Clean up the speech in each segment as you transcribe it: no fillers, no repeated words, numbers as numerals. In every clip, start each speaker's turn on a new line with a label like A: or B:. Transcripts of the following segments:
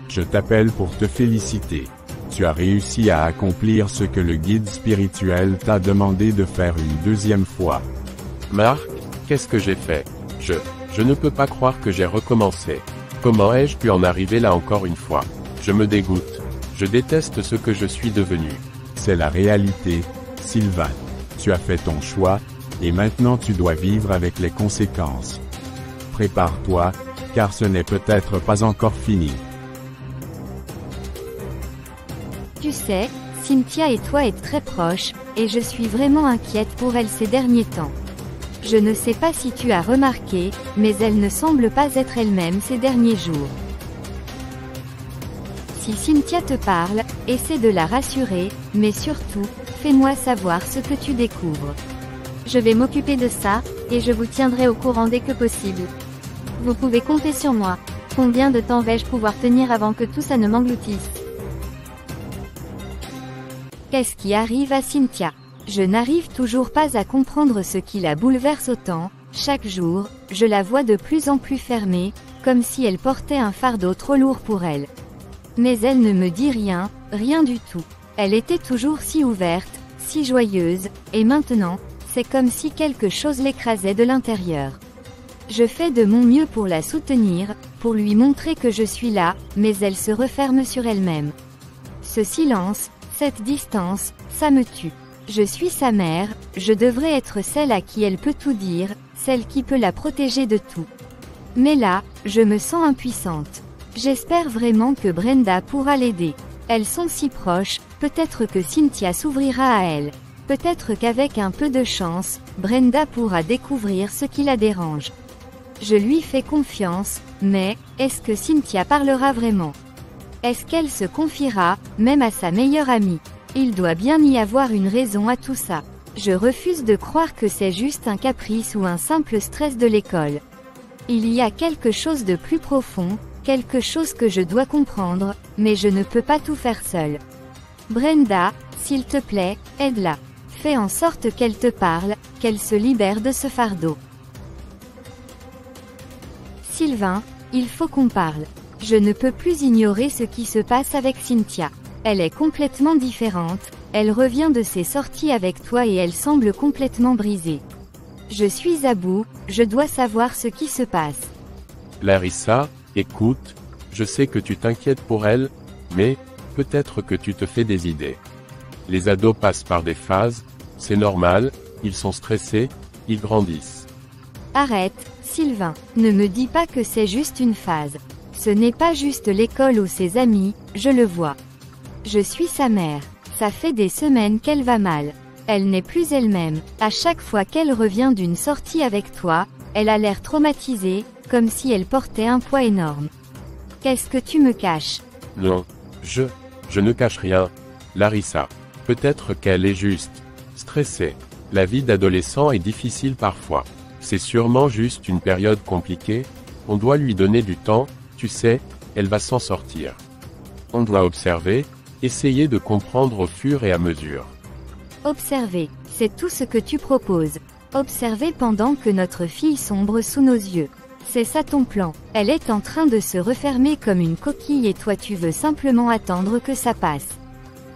A: Je t'appelle pour te féliciter. Tu as réussi à accomplir ce que le guide spirituel t'a demandé de faire une deuxième fois.
B: Marc, qu'est-ce que j'ai fait? Je ne peux pas croire que j'ai recommencé. Comment ai-je pu en arriver là encore une fois? Je me dégoûte. Je déteste ce que je suis devenu.
A: C'est la réalité, Sylvain. Tu as fait ton choix, et maintenant tu dois vivre avec les conséquences. Prépare-toi, car ce n'est peut-être pas encore fini.
C: Tu sais, Cynthia et toi êtes très proches, et je suis vraiment inquiète pour elle ces derniers temps. Je ne sais pas si tu as remarqué, mais elle ne semble pas être elle-même ces derniers jours. Si Cynthia te parle, essaie de la rassurer, mais surtout, fais-moi savoir ce que tu découvres. Je vais m'occuper de ça, et je vous tiendrai au courant dès que possible. Vous pouvez compter sur moi. Combien de temps vais-je pouvoir tenir avant que tout ça ne m'engloutisse? Qu'est-ce qui arrive à Cynthia? Je n'arrive toujours pas à comprendre ce qui la bouleverse autant. Chaque jour, je la vois de plus en plus fermée, comme si elle portait un fardeau trop lourd pour elle. Mais elle ne me dit rien, rien du tout. Elle était toujours si ouverte, si joyeuse, et maintenant, c'est comme si quelque chose l'écrasait de l'intérieur. Je fais de mon mieux pour la soutenir, pour lui montrer que je suis là, mais elle se referme sur elle-même. Ce silence, cette distance, ça me tue. Je suis sa mère, je devrais être celle à qui elle peut tout dire, celle qui peut la protéger de tout. Mais là, je me sens impuissante. J'espère vraiment que Brenda pourra l'aider. Elles sont si proches, peut-être que Cynthia s'ouvrira à elle. Peut-être qu'avec un peu de chance, Brenda pourra découvrir ce qui la dérange. Je lui fais confiance, mais, est-ce que Cynthia parlera vraiment? Est-ce qu'elle se confiera, même à sa meilleure amie? Il doit bien y avoir une raison à tout ça. Je refuse de croire que c'est juste un caprice ou un simple stress de l'école. Il y a quelque chose de plus profond, quelque chose que je dois comprendre, mais je ne peux pas tout faire seule. Brenda, s'il te plaît, aide-la. Fais en sorte qu'elle te parle, qu'elle se libère de ce fardeau. Sylvain, il faut qu'on parle. Je ne peux plus ignorer ce qui se passe avec Cynthia. Elle est complètement différente, elle revient de ses sorties avec toi et elle semble complètement brisée. Je suis à bout, je dois savoir ce qui se passe.
B: Larissa, écoute, je sais que tu t'inquiètes pour elle, mais, peut-être que tu te fais des idées. Les ados passent par des phases, c'est normal, ils sont stressés, ils grandissent.
C: Arrête, Sylvain, ne me dis pas que c'est juste une phase. Ce n'est pas juste l'école ou ses amis, je le vois. Je suis sa mère. Ça fait des semaines qu'elle va mal. Elle n'est plus elle-même. À chaque fois qu'elle revient d'une sortie avec toi, elle a l'air traumatisée, comme si elle portait un poids énorme. Qu'est-ce que tu me caches?
B: Non, je ne cache rien. Larissa, peut-être qu'elle est juste stressée. La vie d'adolescent est difficile parfois. C'est sûrement juste une période compliquée. On doit lui donner du temps, tu sais, elle va s'en sortir. On doit observer, essayer de comprendre au fur et à mesure.
C: Observer, c'est tout ce que tu proposes. Observer pendant que notre fille sombre sous nos yeux. C'est ça ton plan. Elle est en train de se refermer comme une coquille et toi tu veux simplement attendre que ça passe.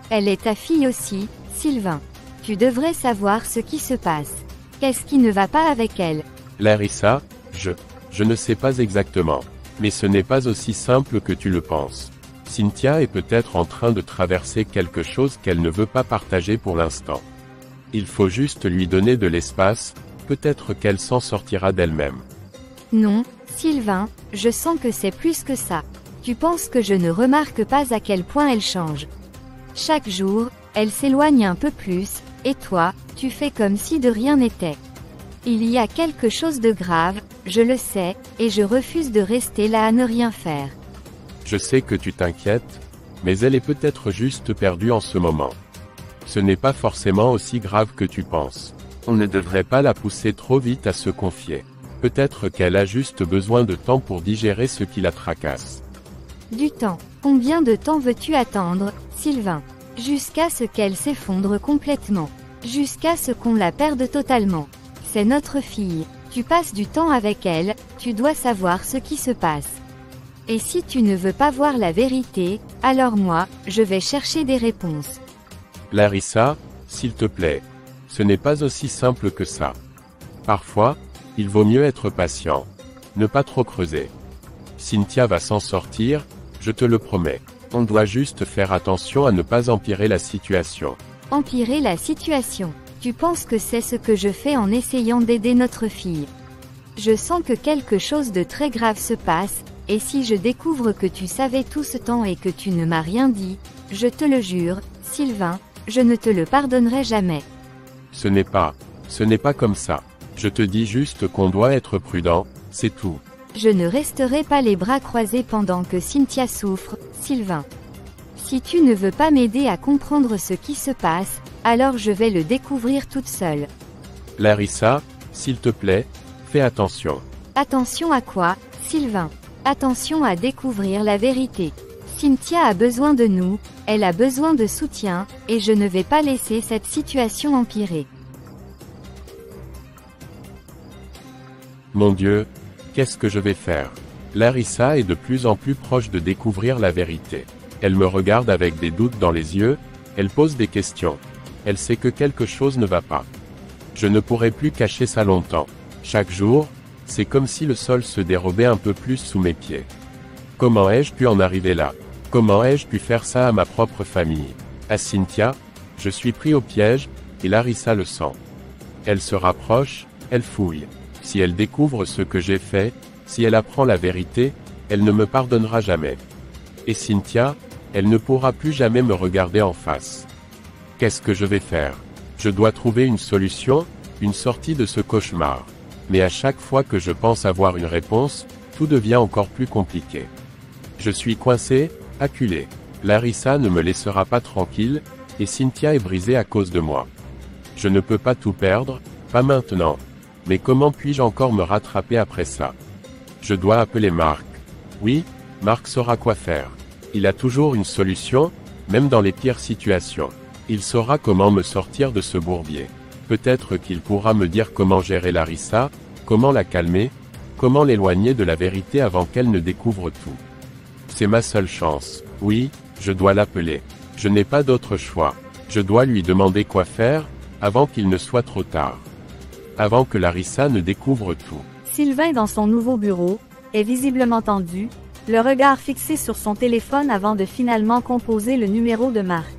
C: Elle est ta fille aussi, Sylvain. Tu devrais savoir ce qui se passe. Qu'est-ce qui ne va pas avec elle?
B: Larissa, je ne sais pas exactement. Mais ce n'est pas aussi simple que tu le penses. Cynthia est peut-être en train de traverser quelque chose qu'elle ne veut pas partager pour l'instant. Il faut juste lui donner de l'espace, peut-être qu'elle s'en sortira d'elle-même.
C: Non, Sylvain, je sens que c'est plus que ça. Tu penses que je ne remarque pas à quel point elle change. Chaque jour, elle s'éloigne un peu plus, et toi, tu fais comme si de rien n'était. Il y a quelque chose de grave, je le sais, et je refuse de rester là à ne rien faire.
B: Je sais que tu t'inquiètes, mais elle est peut-être juste perdue en ce moment. Ce n'est pas forcément aussi grave que tu penses. On ne devrait pas la pousser trop vite à se confier. Peut-être qu'elle a juste besoin de temps pour digérer ce qui la tracasse.
C: Du temps. Combien de temps veux-tu attendre, Sylvain? Jusqu'à ce qu'elle s'effondre complètement. Jusqu'à ce qu'on la perde totalement. C'est notre fille. Tu passes du temps avec elle, tu dois savoir ce qui se passe. Et si tu ne veux pas voir la vérité, alors moi, je vais chercher des réponses.
B: Larissa, s'il te plaît. Ce n'est pas aussi simple que ça. Parfois, il vaut mieux être patient. Ne pas trop creuser. Cynthia va s'en sortir, je te le promets. On doit juste faire attention à ne pas empirer la situation.
C: Empirer la situation. Tu penses que c'est ce que je fais en essayant d'aider notre fille? Je sens que quelque chose de très grave se passe, et si je découvre que tu savais tout ce temps et que tu ne m'as rien dit, je te le jure, Sylvain, je ne te le pardonnerai jamais.
B: Ce n'est pas comme ça. Je te dis juste qu'on doit être prudent, c'est tout.
C: Je ne resterai pas les bras croisés pendant que Cynthia souffre, Sylvain. Si tu ne veux pas m'aider à comprendre ce qui se passe, alors je vais le découvrir toute seule.
B: Larissa, s'il te plaît, fais attention.
C: Attention à quoi, Sylvain? Attention à découvrir la vérité. Cynthia a besoin de nous, elle a besoin de soutien, et je ne vais pas laisser cette situation empirer.
B: Mon Dieu, qu'est-ce que je vais faire? Larissa est de plus en plus proche de découvrir la vérité. Elle me regarde avec des doutes dans les yeux, elle pose des questions. Elle sait que quelque chose ne va pas. Je ne pourrai plus cacher ça longtemps. Chaque jour, c'est comme si le sol se dérobait un peu plus sous mes pieds. Comment ai-je pu en arriver là? Comment ai-je pu faire ça à ma propre famille? À Cynthia, je suis pris au piège, et Larissa le sent. Elle se rapproche, elle fouille. Si elle découvre ce que j'ai fait, si elle apprend la vérité, elle ne me pardonnera jamais. Et Cynthia, elle ne pourra plus jamais me regarder en face. Qu'est-ce que je vais faire? Je dois trouver une solution, une sortie de ce cauchemar. Mais à chaque fois que je pense avoir une réponse, tout devient encore plus compliqué. Je suis coincé, acculé. Larissa ne me laissera pas tranquille, et Cynthia est brisée à cause de moi. Je ne peux pas tout perdre, pas maintenant. Mais comment puis-je encore me rattraper après ça? Je dois appeler Marc. Oui, Marc saura quoi faire. Il a toujours une solution, même dans les pires situations. Il saura comment me sortir de ce bourbier. Peut-être qu'il pourra me dire comment gérer Larissa, comment la calmer, comment l'éloigner de la vérité avant qu'elle ne découvre tout. C'est ma seule chance. Oui, je dois l'appeler. Je n'ai pas d'autre choix. Je dois lui demander quoi faire, avant qu'il ne soit trop tard. Avant que Larissa ne découvre tout.
D: Sylvain dans son nouveau bureau, est visiblement tendu, le regard fixé sur son téléphone avant de finalement composer le numéro de Marc.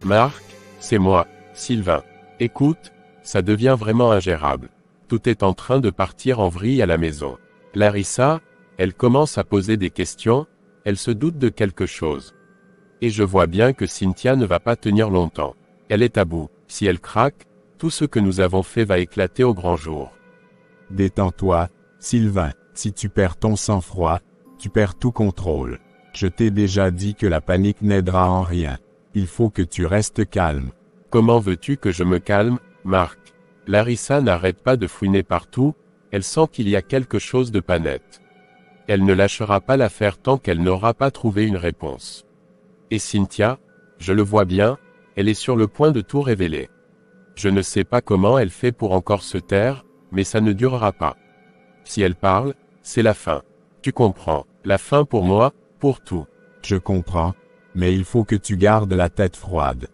B: Marc, c'est moi, Sylvain. Écoute, ça devient vraiment ingérable. Tout est en train de partir en vrille à la maison. Larissa, elle commence à poser des questions, elle se doute de quelque chose. Et je vois bien que Cynthia ne va pas tenir longtemps. Elle est à bout. Si elle craque, tout ce que nous avons fait va éclater au grand jour.
A: Détends-toi, Sylvain, si tu perds ton sang-froid, tu perds tout contrôle. Je t'ai déjà dit que la panique n'aidera en rien. Il faut que tu restes calme.
B: Comment veux-tu que je me calme, Marc? Larissa n'arrête pas de fouiner partout, elle sent qu'il y a quelque chose de pas net. Elle ne lâchera pas l'affaire tant qu'elle n'aura pas trouvé une réponse. Et Cynthia, je le vois bien, elle est sur le point de tout révéler. Je ne sais pas comment elle fait pour encore se taire, mais ça ne durera pas. Si elle parle, c'est la fin. Tu comprends, la fin pour moi, pour tout.
A: Je comprends, mais il faut que tu gardes la tête froide.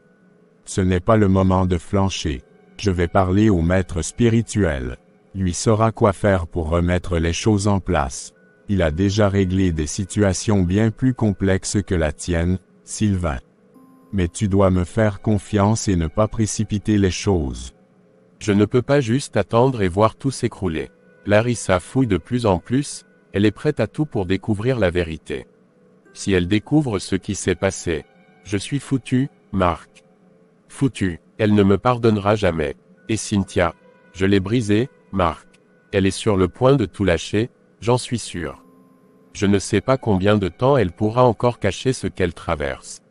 A: Ce n'est pas le moment de flancher. Je vais parler au maître spirituel. Lui saura quoi faire pour remettre les choses en place. Il a déjà réglé des situations bien plus complexes que la tienne, Sylvain. Mais tu dois me faire confiance et ne pas précipiter les choses.
B: Je ne peux pas juste attendre et voir tout s'écrouler. Larissa fouille de plus en plus, elle est prête à tout pour découvrir la vérité. Si elle découvre ce qui s'est passé, je suis foutu, Marc. Foutu, elle ne me pardonnera jamais. Et Cynthia, je l'ai brisée, Marc. Elle est sur le point de tout lâcher, j'en suis sûr. Je ne sais pas combien de temps elle pourra encore cacher ce qu'elle traverse.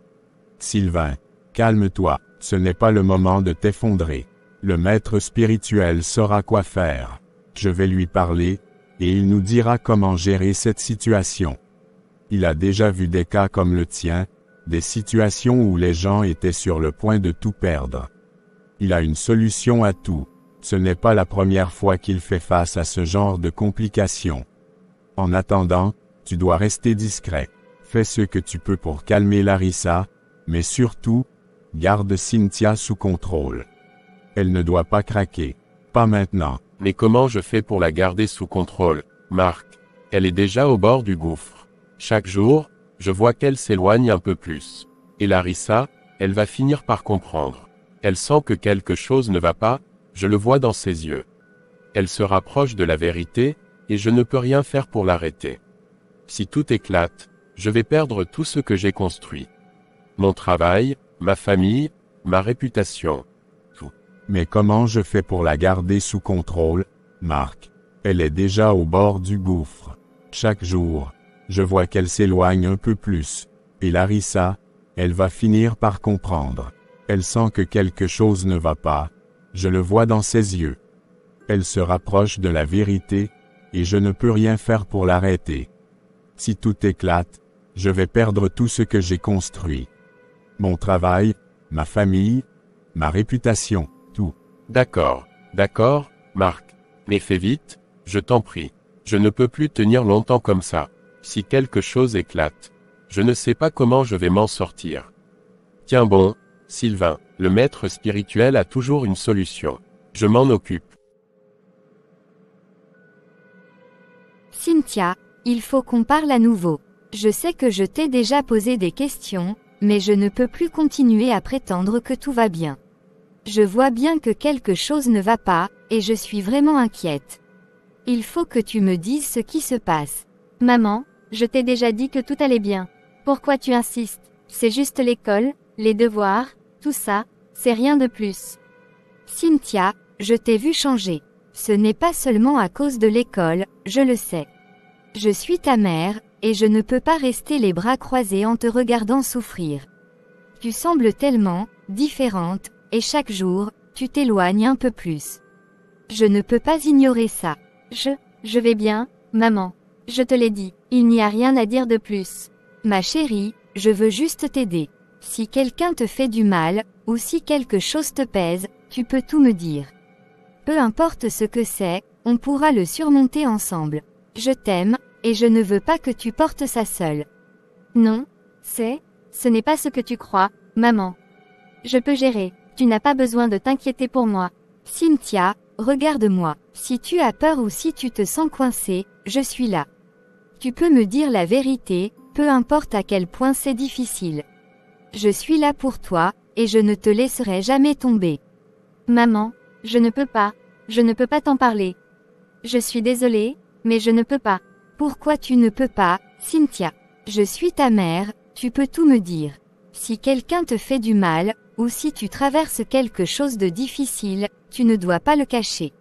A: Sylvain, calme-toi, ce n'est pas le moment de t'effondrer. Le maître spirituel saura quoi faire. Je vais lui parler, et il nous dira comment gérer cette situation. Il a déjà vu des cas comme le tien, des situations où les gens étaient sur le point de tout perdre. Il a une solution à tout. Ce n'est pas la première fois qu'il fait face à ce genre de complications. En attendant, Tu dois rester discret. Fais ce que tu peux pour calmer Larissa, mais surtout, garde Cynthia sous contrôle. Elle ne doit pas craquer. Pas maintenant.
B: Mais comment je fais pour la garder sous contrôle, Marc? Elle est déjà au bord du gouffre. Chaque jour, je vois qu'elle s'éloigne un peu plus. Et Larissa, elle va finir par comprendre. Elle sent que quelque chose ne va pas, je le vois dans ses yeux. Elle se rapproche de la vérité, et je ne peux rien faire pour l'arrêter. Si tout éclate, je vais perdre tout ce que j'ai construit. Mon travail, ma famille, ma réputation. Tout.
A: Mais comment je fais pour la garder sous contrôle, Marc? Elle est déjà au bord du gouffre. Chaque jour, je vois qu'elle s'éloigne un peu plus. Et Larissa, elle va finir par comprendre. Elle sent que quelque chose ne va pas, je le vois dans ses yeux. Elle se rapproche de la vérité, et je ne peux rien faire pour l'arrêter. Si tout éclate, je vais perdre tout ce que j'ai construit. Mon travail, ma famille, ma réputation, tout.
B: D'accord, Marc. Mais fais vite, je t'en prie. Je ne peux plus tenir longtemps comme ça. Si quelque chose éclate, je ne sais pas comment je vais m'en sortir. Tiens bon, Sylvain, le maître spirituel a toujours une solution. Je m'en occupe.
C: Cynthia, il faut qu'on parle à nouveau. Je sais que je t'ai déjà posé des questions, mais je ne peux plus continuer à prétendre que tout va bien. Je vois bien que quelque chose ne va pas, et je suis vraiment inquiète. Il faut que tu me dises ce qui se passe.
D: Maman, je t'ai déjà dit que tout allait bien. Pourquoi tu insistes? C'est juste l'école, les devoirs, tout ça, c'est rien de plus.
C: Cynthia, je t'ai vu changer. Ce n'est pas seulement à cause de l'école, je le sais. Je suis ta mère, et je ne peux pas rester les bras croisés en te regardant souffrir. Tu sembles tellement différente, et chaque jour, tu t'éloignes un peu plus. Je ne peux pas ignorer ça.
D: Je vais bien, maman. Je te l'ai dit, il n'y a rien à dire de plus.
C: Ma chérie, je veux juste t'aider. Si quelqu'un te fait du mal, ou si quelque chose te pèse, tu peux tout me dire. Peu importe ce que c'est, on pourra le surmonter ensemble. Je t'aime, et je ne veux pas que tu portes ça seule.
D: Non, ce n'est pas ce que tu crois, maman. Je peux gérer, tu n'as pas besoin de t'inquiéter pour moi.
C: Cynthia, regarde-moi. Si tu as peur ou si tu te sens coincée, je suis là. Tu peux me dire la vérité, peu importe à quel point c'est difficile. Je suis là pour toi, et je ne te laisserai jamais tomber.
D: Maman, je ne peux pas t'en parler. Je suis désolée, mais je ne peux pas.
C: Pourquoi tu ne peux pas, Cynthia? Je suis ta mère, tu peux tout me dire. Si quelqu'un te fait du mal, ou si tu traverses quelque chose de difficile, tu ne dois pas le cacher.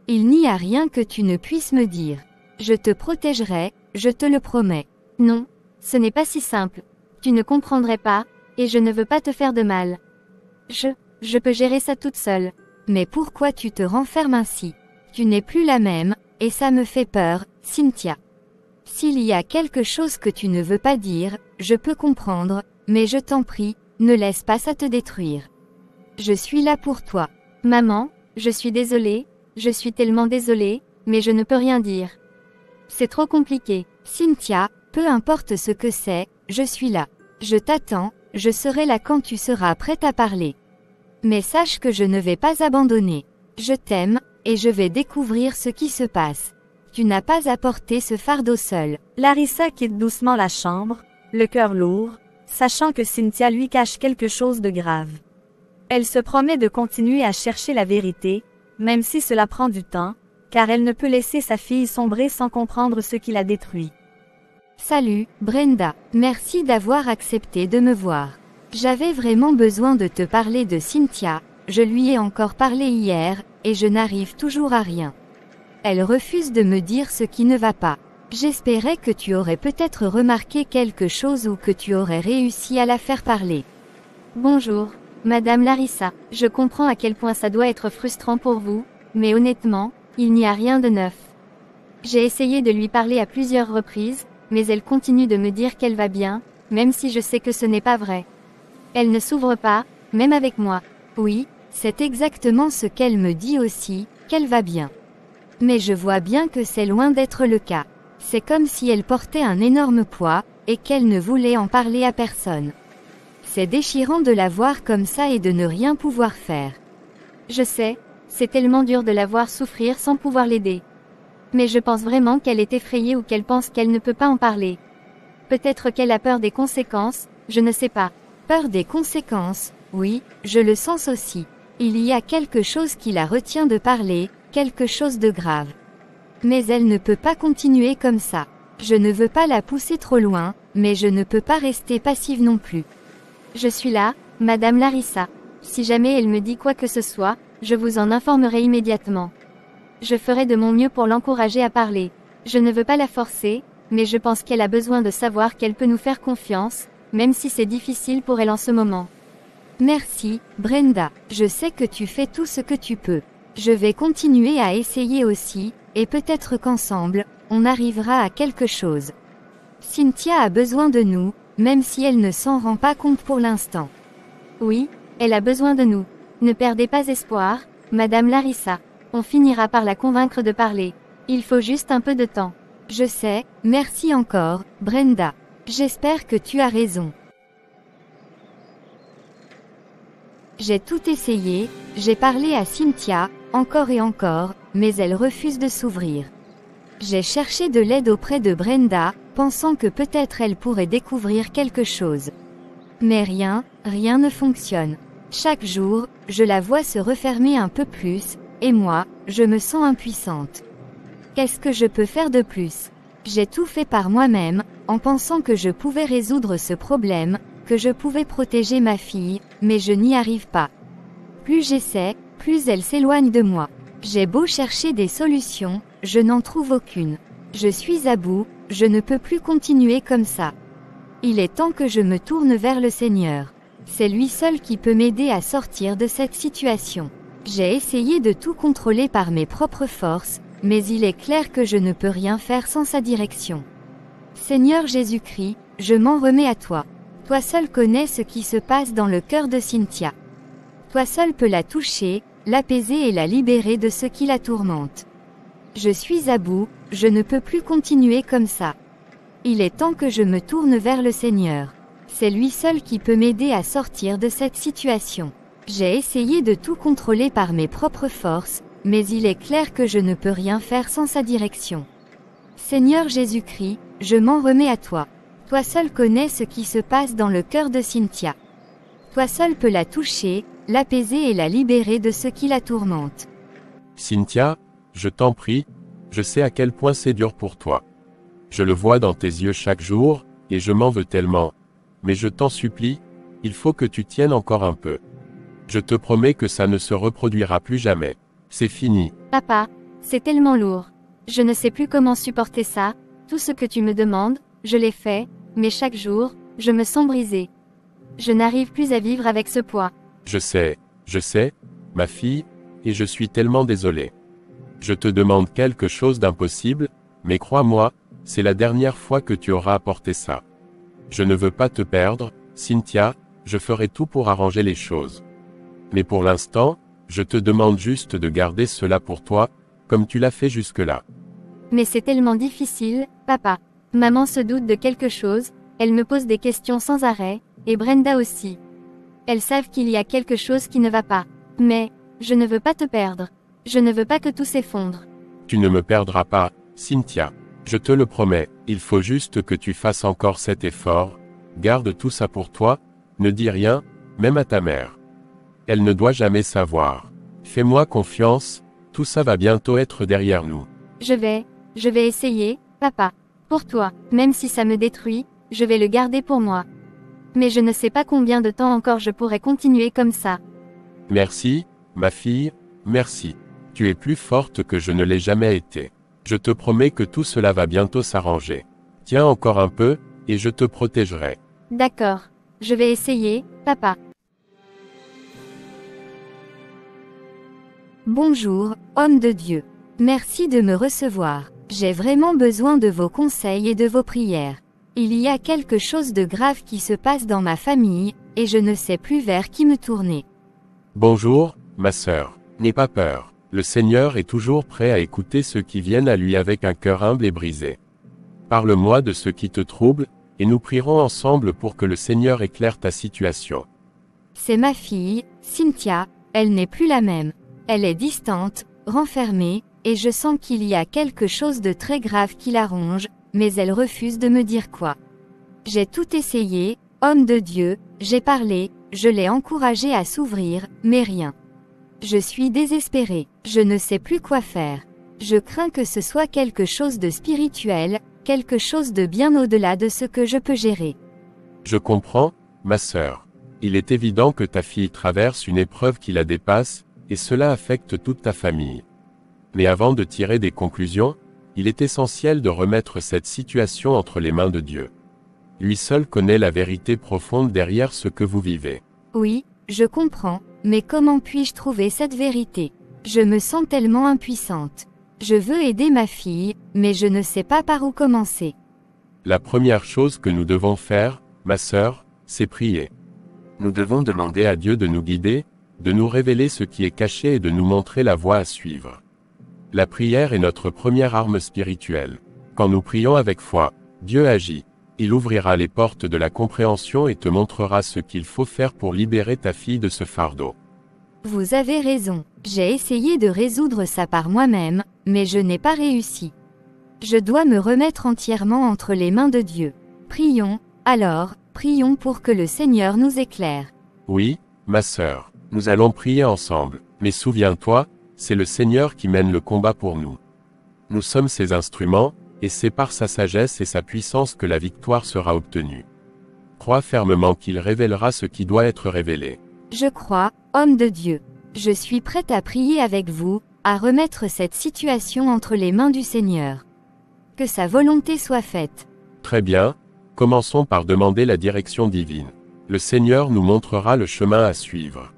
C: Il n'y a rien que tu ne puisses me dire. Je te protégerai, je te le promets.
D: Non, ce n'est pas si simple. Tu ne comprendrais pas, et je ne veux pas te faire de mal. Je peux gérer ça toute seule.
C: Mais pourquoi tu te renfermes ainsi? Tu n'es plus la même, et ça me fait peur, Cynthia. S'il y a quelque chose que tu ne veux pas dire, je peux comprendre, mais je t'en prie, ne laisse pas ça te détruire. Je suis là pour toi.
D: Maman, je suis désolée, je suis tellement désolée, mais je ne peux rien dire. C'est trop compliqué.
C: Cynthia, peu importe ce que c'est, je suis là. Je t'attends, je serai là quand tu seras prête à parler. Mais sache que je ne vais pas abandonner. Je t'aime, et je vais découvrir ce qui se passe. Tu n'as pas à porter ce fardeau seul.
D: Larissa quitte doucement la chambre, le cœur lourd, sachant que Cynthia lui cache quelque chose de grave. Elle se promet de continuer à chercher la vérité, même si cela prend du temps, car elle ne peut laisser sa fille sombrer sans comprendre ce qui la détruit.
C: Salut, Brenda. Merci d'avoir accepté de me voir. J'avais vraiment besoin de te parler de Cynthia, je lui ai encore parlé hier, et je n'arrive toujours à rien. Elle refuse de me dire ce qui ne va pas. J'espérais que tu aurais peut-être remarqué quelque chose ou que tu aurais réussi à la faire parler.
D: Bonjour, Madame Larissa. Je comprends à quel point ça doit être frustrant pour vous, mais honnêtement, il n'y a rien de neuf. J'ai essayé de lui parler à plusieurs reprises, mais elle continue de me dire qu'elle va bien, même si je sais que ce n'est pas vrai. Elle ne s'ouvre pas, même avec moi.
C: Oui, c'est exactement ce qu'elle me dit aussi, qu'elle va bien. Mais je vois bien que c'est loin d'être le cas. C'est comme si elle portait un énorme poids, et qu'elle ne voulait en parler à personne. C'est déchirant de la voir comme ça et de ne rien pouvoir faire.
D: Je sais, c'est tellement dur de la voir souffrir sans pouvoir l'aider. Mais je pense vraiment qu'elle est effrayée ou qu'elle pense qu'elle ne peut pas en parler. Peut-être qu'elle a peur des conséquences, je ne sais pas.
C: Peur des conséquences, oui, je le sens aussi. Il y a quelque chose qui la retient de parler, quelque chose de grave. Mais elle ne peut pas continuer comme ça. Je ne veux pas la pousser trop loin, mais je ne peux pas rester passive non plus.
D: Je suis là, Madame Larissa. Si jamais elle me dit quoi que ce soit, je vous en informerai immédiatement. Je ferai de mon mieux pour l'encourager à parler. Je ne veux pas la forcer, mais je pense qu'elle a besoin de savoir qu'elle peut nous faire confiance, même si c'est difficile pour elle en ce moment.
C: Merci, Brenda. Je sais que tu fais tout ce que tu peux. Je vais continuer à essayer aussi, et peut-être qu'ensemble, on arrivera à quelque chose. Cynthia a besoin de nous, même si elle ne s'en rend pas compte pour l'instant.
D: Oui, elle a besoin de nous. Ne perdez pas espoir, Madame Larissa. On finira par la convaincre de parler. Il faut juste un peu de temps.
C: Je sais, merci encore, Brenda. J'espère que tu as raison. J'ai tout essayé, j'ai parlé à Cynthia, encore et encore, mais elle refuse de s'ouvrir. J'ai cherché de l'aide auprès de Brenda, pensant que peut-être elle pourrait découvrir quelque chose. Mais rien ne fonctionne. Chaque jour, je la vois se refermer un peu plus, et moi, je me sens impuissante. Qu'est-ce que je peux faire de plus? J'ai tout fait par moi-même, en pensant que je pouvais résoudre ce problème, que je pouvais protéger ma fille, mais je n'y arrive pas. Plus j'essaie, plus elle s'éloigne de moi. J'ai beau chercher des solutions, je n'en trouve aucune. Je suis à bout, je ne peux plus continuer comme ça. Il est temps que je me tourne vers le Seigneur. C'est lui seul qui peut m'aider à sortir de cette situation. J'ai essayé de tout contrôler par mes propres forces, mais il est clair que je ne peux rien faire sans sa direction. Seigneur Jésus-Christ, je m'en remets à toi. Toi seul connais ce qui se passe dans le cœur de Cynthia. Toi seul peux la toucher, l'apaiser et la libérer de ce qui la tourmente. Je suis à bout, je ne peux plus continuer comme ça. Il est temps que je me tourne vers le Seigneur. C'est lui seul qui peut m'aider à sortir de cette situation. J'ai essayé de tout contrôler par mes propres forces, mais il est clair que je ne peux rien faire sans sa direction. Seigneur Jésus-Christ, je m'en remets à toi. Toi seul connais ce qui se passe dans le cœur de Cynthia. Toi seul peux la toucher, l'apaiser et la libérer de ce qui la tourmente.
B: Cynthia, je t'en prie, je sais à quel point c'est dur pour toi. Je le vois dans tes yeux chaque jour, et je m'en veux tellement. Mais je t'en supplie, il faut que tu tiennes encore un peu. Je te promets que ça ne se reproduira plus jamais. C'est fini.
D: Papa, c'est tellement lourd. Je ne sais plus comment supporter ça, tout ce que tu me demandes, je l'ai fait, mais chaque jour, je me sens brisée. Je n'arrive plus à vivre avec ce poids.
B: Je sais, ma fille, et je suis tellement désolé. Je te demande quelque chose d'impossible, mais crois-moi, c'est la dernière fois que tu auras apporté ça. Je ne veux pas te perdre, Cynthia, je ferai tout pour arranger les choses. Mais pour l'instant, je te demande juste de garder cela pour toi, comme tu l'as fait jusque-là.
D: Mais c'est tellement difficile, papa. Maman se doute de quelque chose, elle me pose des questions sans arrêt, et Brenda aussi. Elles savent qu'il y a quelque chose qui ne va pas. Mais, je ne veux pas te perdre. Je ne veux pas que tout s'effondre.
B: Tu ne me perdras pas, Cynthia. Je te le promets, il faut juste que tu fasses encore cet effort. Garde tout ça pour toi, ne dis rien, même à ta mère. Elle ne doit jamais savoir. Fais-moi confiance, tout ça va bientôt être derrière nous.
D: Je vais essayer, papa. Pour toi, même si ça me détruit, je vais le garder pour moi. Mais je ne sais pas combien de temps encore je pourrai continuer comme ça.
B: Merci, ma fille, merci. Tu es plus forte que je ne l'ai jamais été. Je te promets que tout cela va bientôt s'arranger. Tiens encore un peu, et je te protégerai.
D: D'accord. Je vais essayer, papa.
C: Bonjour, homme de Dieu. Merci de me recevoir. J'ai vraiment besoin de vos conseils et de vos prières. Il y a quelque chose de grave qui se passe dans ma famille, et je ne sais plus vers qui me tourner.
B: Bonjour, ma sœur. N'aie pas peur. Le Seigneur est toujours prêt à écouter ceux qui viennent à lui avec un cœur humble et brisé. Parle-moi de ce qui te trouble, et nous prierons ensemble pour que le Seigneur éclaire ta situation.
C: C'est ma fille, Cynthia, elle n'est plus la même. Elle est distante, renfermée, et je sens qu'il y a quelque chose de très grave qui la ronge, mais elle refuse de me dire quoi. J'ai tout essayé, homme de Dieu, j'ai parlé, je l'ai encouragée à s'ouvrir, mais rien. Je suis désespérée, je ne sais plus quoi faire. Je crains que ce soit quelque chose de spirituel, quelque chose de bien au-delà de ce que je peux gérer.
B: Je comprends, ma sœur. Il est évident que ta fille traverse une épreuve qui la dépasse, et cela affecte toute ta famille. Mais avant de tirer des conclusions, il est essentiel de remettre cette situation entre les mains de Dieu. Lui seul connaît la vérité profonde derrière ce que vous vivez.
C: Oui, je comprends, mais comment puis-je trouver cette vérité? Je me sens tellement impuissante. Je veux aider ma fille, mais je ne sais pas par où commencer.
B: La première chose que nous devons faire, ma sœur, c'est prier. Nous devons demander à Dieu de nous guider, de nous révéler ce qui est caché et de nous montrer la voie à suivre. La prière est notre première arme spirituelle. Quand nous prions avec foi, Dieu agit. Il ouvrira les portes de la compréhension et te montrera ce qu'il faut faire pour libérer ta fille de ce fardeau.
C: Vous avez raison, j'ai essayé de résoudre ça par moi-même, mais je n'ai pas réussi. Je dois me remettre entièrement entre les mains de Dieu. Prions, alors, prions pour que le Seigneur nous éclaire.
B: Oui, ma sœur, nous allons prier ensemble, mais souviens-toi, c'est le Seigneur qui mène le combat pour nous. Nous sommes ses instruments, et c'est par sa sagesse et sa puissance que la victoire sera obtenue. Crois fermement qu'il révélera ce qui doit être révélé.
C: Je crois, homme de Dieu. Je suis prête à prier avec vous, à remettre cette situation entre les mains du Seigneur. Que sa volonté soit faite.
B: Très bien, commençons par demander la direction divine. Le Seigneur nous montrera le chemin à suivre.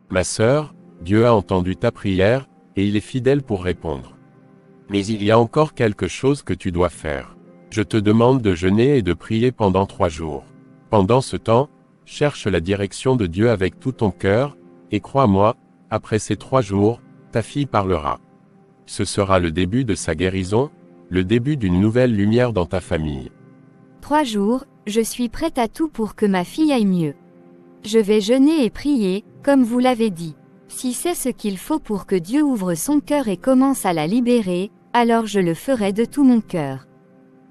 B: Ma sœur, Dieu a entendu ta prière, et il est fidèle pour répondre. Mais il y a encore quelque chose que tu dois faire. Je te demande de jeûner et de prier pendant 3 jours. Pendant ce temps, cherche la direction de Dieu avec tout ton cœur, et crois-moi, après ces 3 jours, ta fille parlera. Ce sera le début de sa guérison, le début d'une nouvelle lumière dans ta famille.
C: 3 jours, je suis prête à tout pour que ma fille aille mieux. Je vais jeûner et prier, comme vous l'avez dit. Si c'est ce qu'il faut pour que Dieu ouvre son cœur et commence à la libérer, alors je le ferai de tout mon cœur.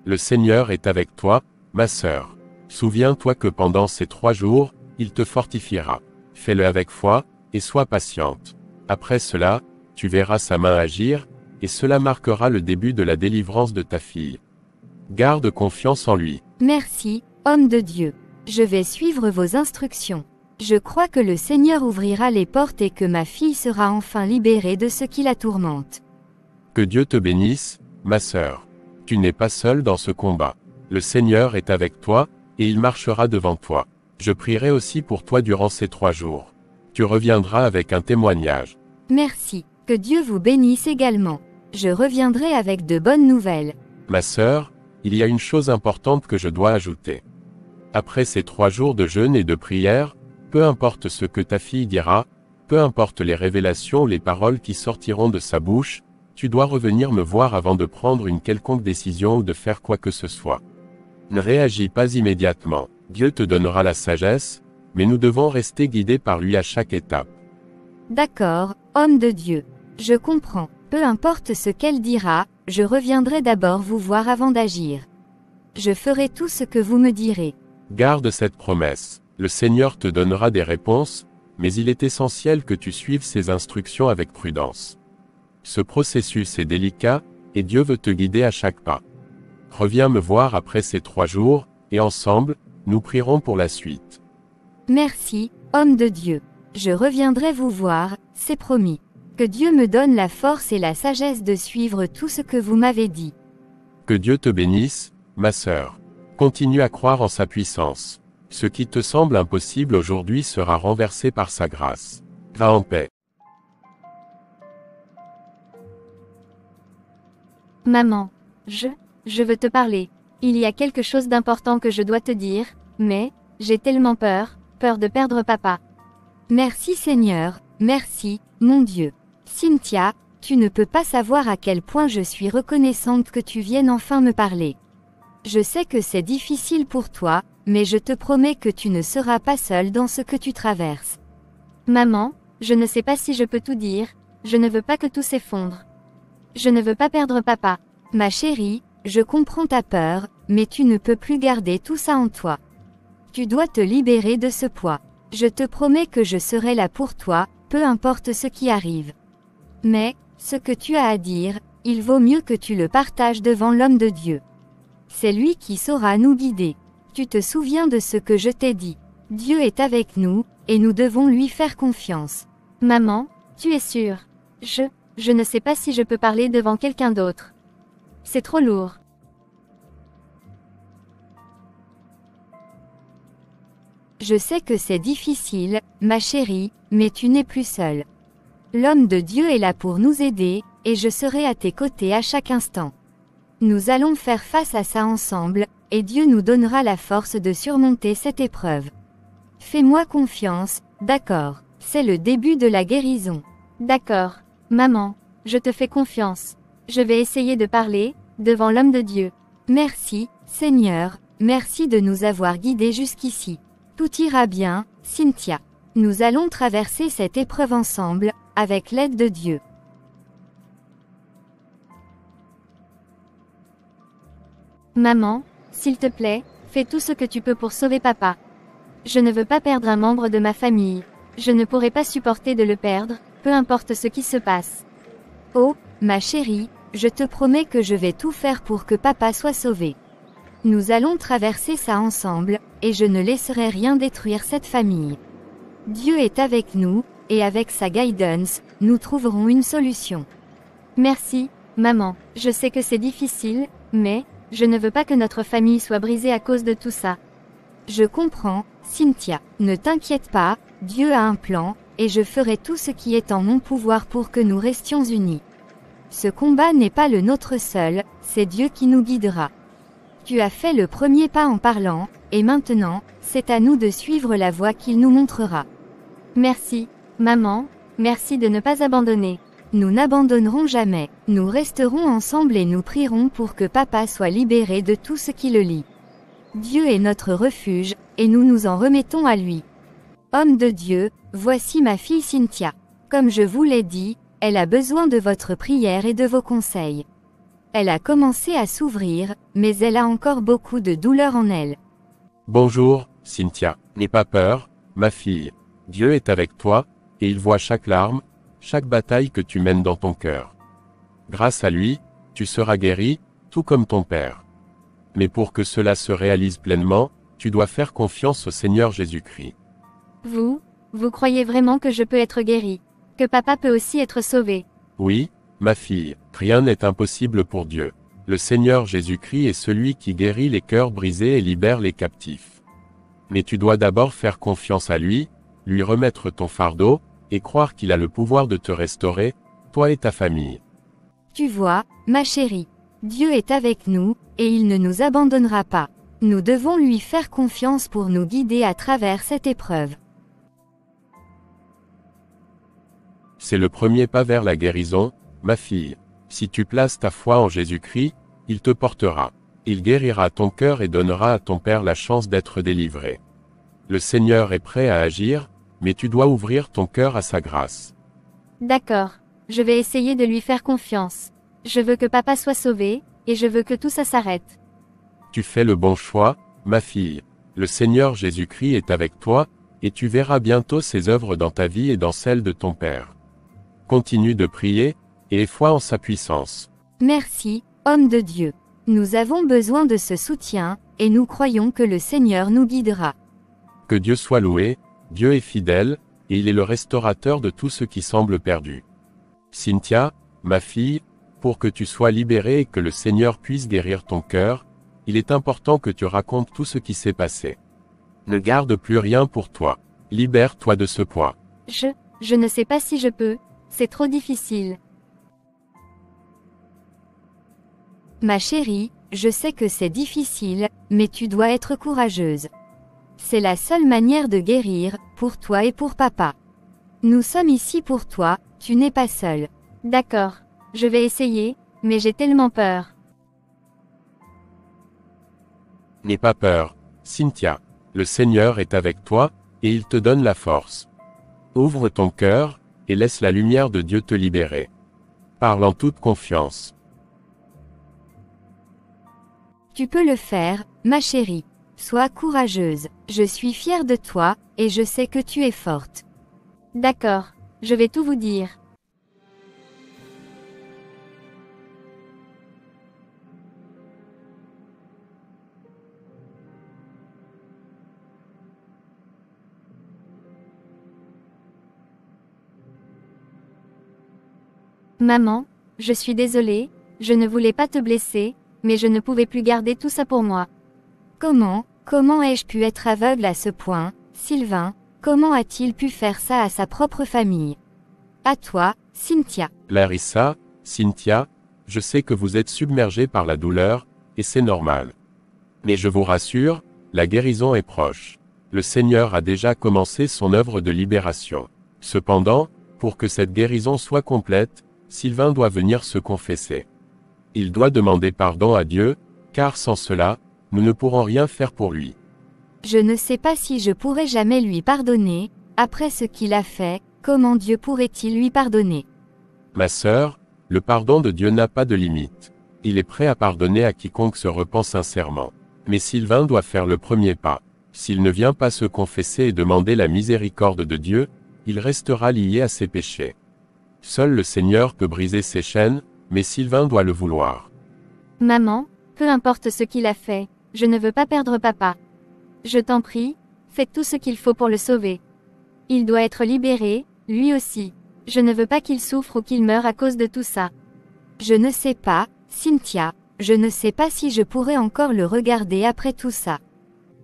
B: Le Seigneur est avec toi, ma sœur. Souviens-toi que pendant ces 3 jours, il te fortifiera. Fais-le avec foi, et sois patiente. Après cela, tu verras sa main agir, et cela marquera le début de la délivrance de ta fille. Garde confiance en lui.
C: Merci, homme de Dieu. Je vais suivre vos instructions. Je crois que le Seigneur ouvrira les portes et que ma fille sera enfin libérée de ce qui la tourmente.
B: Que Dieu te bénisse, ma sœur. Tu n'es pas seule dans ce combat. Le Seigneur est avec toi, et il marchera devant toi. Je prierai aussi pour toi durant ces 3 jours. Tu reviendras avec un témoignage.
C: Merci. Que Dieu vous bénisse également. Je reviendrai avec de bonnes nouvelles.
B: Ma sœur, il y a une chose importante que je dois ajouter. Après ces 3 jours de jeûne et de prière, peu importe ce que ta fille dira, peu importe les révélations ou les paroles qui sortiront de sa bouche, tu dois revenir me voir avant de prendre une quelconque décision ou de faire quoi que ce soit. Ne réagis pas immédiatement. Dieu te donnera la sagesse, mais nous devons rester guidés par lui à chaque étape.
C: D'accord, homme de Dieu. Je comprends. Peu importe ce qu'elle dira, je reviendrai d'abord vous voir avant d'agir. Je ferai tout ce que vous me direz.
B: Garde cette promesse. Le Seigneur te donnera des réponses, mais il est essentiel que tu suives ses instructions avec prudence. Ce processus est délicat, et Dieu veut te guider à chaque pas. Reviens me voir après ces 3 jours, et ensemble, nous prierons pour la suite.
C: Merci, homme de Dieu. Je reviendrai vous voir, c'est promis. Que Dieu me donne la force et la sagesse de suivre tout ce que vous m'avez dit.
B: Que Dieu te bénisse, ma sœur. Continue à croire en sa puissance. Ce qui te semble impossible aujourd'hui sera renversé par sa grâce. Va en paix.
D: Maman, je veux te parler. Il y a quelque chose d'important que je dois te dire, mais, j'ai tellement peur de perdre papa.
C: Merci Seigneur, merci, mon Dieu. Cynthia, Tu ne peux pas savoir à quel point je suis reconnaissante que tu viennes enfin me parler. Je sais que c'est difficile pour toi, mais je te promets que tu ne seras pas seule dans ce que tu traverses.
D: Maman, je ne sais pas si je peux tout dire, je ne veux pas que tout s'effondre. Je ne veux pas perdre papa.
C: Ma chérie, je comprends ta peur, mais tu ne peux plus garder tout ça en toi. Tu dois te libérer de ce poids. Je te promets que je serai là pour toi, peu importe ce qui arrive. Mais, ce que tu as à dire, il vaut mieux que tu le partages devant l'homme de Dieu. C'est lui qui saura nous guider. Tu te souviens de ce que je t'ai dit. Dieu est avec nous, et nous devons lui faire confiance.
D: Maman, tu es sûre? Je ne sais pas si je peux parler devant quelqu'un d'autre. C'est trop lourd.
C: Je sais que c'est difficile, ma chérie, mais tu n'es plus seule. L'homme de Dieu est là pour nous aider, et je serai à tes côtés à chaque instant. Nous allons faire face à ça ensemble, et Dieu nous donnera la force de surmonter cette épreuve. Fais-moi confiance, d'accord? C'est le début de la guérison.
D: D'accord. Maman, je te fais confiance. Je vais essayer de parler, devant l'homme de Dieu.
C: Merci, Seigneur, merci de nous avoir guidés jusqu'ici. Tout ira bien, Cynthia. Nous allons traverser cette épreuve ensemble, avec l'aide de Dieu.
D: Maman, s'il te plaît, fais tout ce que tu peux pour sauver papa. Je ne veux pas perdre un membre de ma famille. Je ne pourrai pas supporter de le perdre, peu importe ce qui se passe.
C: Oh, ma chérie, je te promets que je vais tout faire pour que papa soit sauvé. Nous allons traverser ça ensemble, et je ne laisserai rien détruire cette famille. Dieu est avec nous, et avec sa guidance, nous trouverons une solution.
D: Merci, maman. Je sais que c'est difficile, mais, je ne veux pas que notre famille soit brisée à cause de tout ça.
C: Je comprends, Cynthia. Ne t'inquiète pas, Dieu a un plan, et je ferai tout ce qui est en mon pouvoir pour que nous restions unis. Ce combat n'est pas le nôtre seul, c'est Dieu qui nous guidera. Tu as fait le premier pas en parlant, et maintenant, c'est à nous de suivre la voie qu'il nous montrera.
D: Merci, maman, merci de ne pas abandonner.
C: Nous n'abandonnerons jamais, nous resterons ensemble et nous prierons pour que papa soit libéré de tout ce qui le lie. Dieu est notre refuge, et nous nous en remettons à lui. Homme de Dieu, voici ma fille Cynthia. Comme je vous l'ai dit, elle a besoin de votre prière et de vos conseils. Elle a commencé à s'ouvrir, mais elle a encore beaucoup de douleur en elle.
B: Bonjour, Cynthia. N'aie pas peur, ma fille. Dieu est avec toi, et il voit chaque larme, chaque bataille que tu mènes dans ton cœur. Grâce à lui, tu seras guéri, tout comme ton père. Mais pour que cela se réalise pleinement, tu dois faire confiance au Seigneur Jésus-Christ.
D: Vous croyez vraiment que je peux être guéri? Que papa peut aussi être sauvé?
B: Oui, ma fille, rien n'est impossible pour Dieu. Le Seigneur Jésus-Christ est celui qui guérit les cœurs brisés et libère les captifs. Mais tu dois d'abord faire confiance à lui, lui remettre ton fardeau, et croire qu'il a le pouvoir de te restaurer, toi et ta famille.
C: Tu vois, ma chérie, Dieu est avec nous, et il ne nous abandonnera pas. Nous devons lui faire confiance pour nous guider à travers cette épreuve.
B: C'est le premier pas vers la guérison, ma fille. Si tu places ta foi en Jésus-Christ, il te portera. Il guérira ton cœur et donnera à ton Père la chance d'être délivré. Le Seigneur est prêt à agir, mais tu dois ouvrir ton cœur à sa grâce.
D: D'accord, je vais essayer de lui faire confiance. Je veux que papa soit sauvé, et je veux que tout ça s'arrête.
B: Tu fais le bon choix, ma fille. Le Seigneur Jésus-Christ est avec toi, et tu verras bientôt ses œuvres dans ta vie et dans celle de ton Père. Continue de prier, et aie foi en sa puissance.
C: Merci, homme de Dieu. Nous avons besoin de ce soutien, et nous croyons que le Seigneur nous guidera.
B: Que Dieu soit loué, Dieu est fidèle, et il est le restaurateur de tout ce qui semble perdu. Cynthia, ma fille, pour que tu sois libérée et que le Seigneur puisse guérir ton cœur, il est important que tu racontes tout ce qui s'est passé. Ne garde plus rien pour toi. Libère-toi de ce poids.
D: Je ne sais pas si je peux, c'est trop difficile.
C: Ma chérie, je sais que c'est difficile, mais tu dois être courageuse. C'est la seule manière de guérir, pour toi et pour papa. Nous sommes ici pour toi, tu n'es pas seule.
D: D'accord. Je vais essayer, mais j'ai tellement peur.
B: N'aie pas peur, Cynthia. Le Seigneur est avec toi, et il te donne la force. Ouvre ton cœur, et laisse la lumière de Dieu te libérer. Parle en toute confiance.
C: Tu peux le faire, ma chérie. Sois courageuse. Je suis fière de toi, et je sais que tu es forte.
D: D'accord. Je vais tout vous dire. Maman, je suis désolée, je ne voulais pas te blesser, mais je ne pouvais plus garder tout ça pour moi.
C: Comment ai-je pu être aveugle à ce point, Sylvain? Comment a-t-il pu faire ça à sa propre famille? À toi, Cynthia.
B: Larissa, Cynthia, je sais que vous êtes submergés par la douleur, et c'est normal. Mais je vous rassure, la guérison est proche. Le Seigneur a déjà commencé son œuvre de libération. Cependant, pour que cette guérison soit complète, Sylvain doit venir se confesser. Il doit demander pardon à Dieu, car sans cela, nous ne pourrons rien faire pour lui.
C: Je ne sais pas si je pourrai jamais lui pardonner, après ce qu'il a fait, comment Dieu pourrait-il lui pardonner?
B: Ma sœur, le pardon de Dieu n'a pas de limite. Il est prêt à pardonner à quiconque se repent sincèrement. Mais Sylvain doit faire le premier pas. S'il ne vient pas se confesser et demander la miséricorde de Dieu, il restera lié à ses péchés. Seul le Seigneur peut briser ses chaînes, mais Sylvain doit le vouloir.
D: Maman, peu importe ce qu'il a fait, je ne veux pas perdre papa. Je t'en prie, fais tout ce qu'il faut pour le sauver. Il doit être libéré, lui aussi. Je ne veux pas qu'il souffre ou qu'il meure à cause de tout ça.
C: Je ne sais pas, Cynthia, je ne sais pas si je pourrais encore le regarder après tout ça.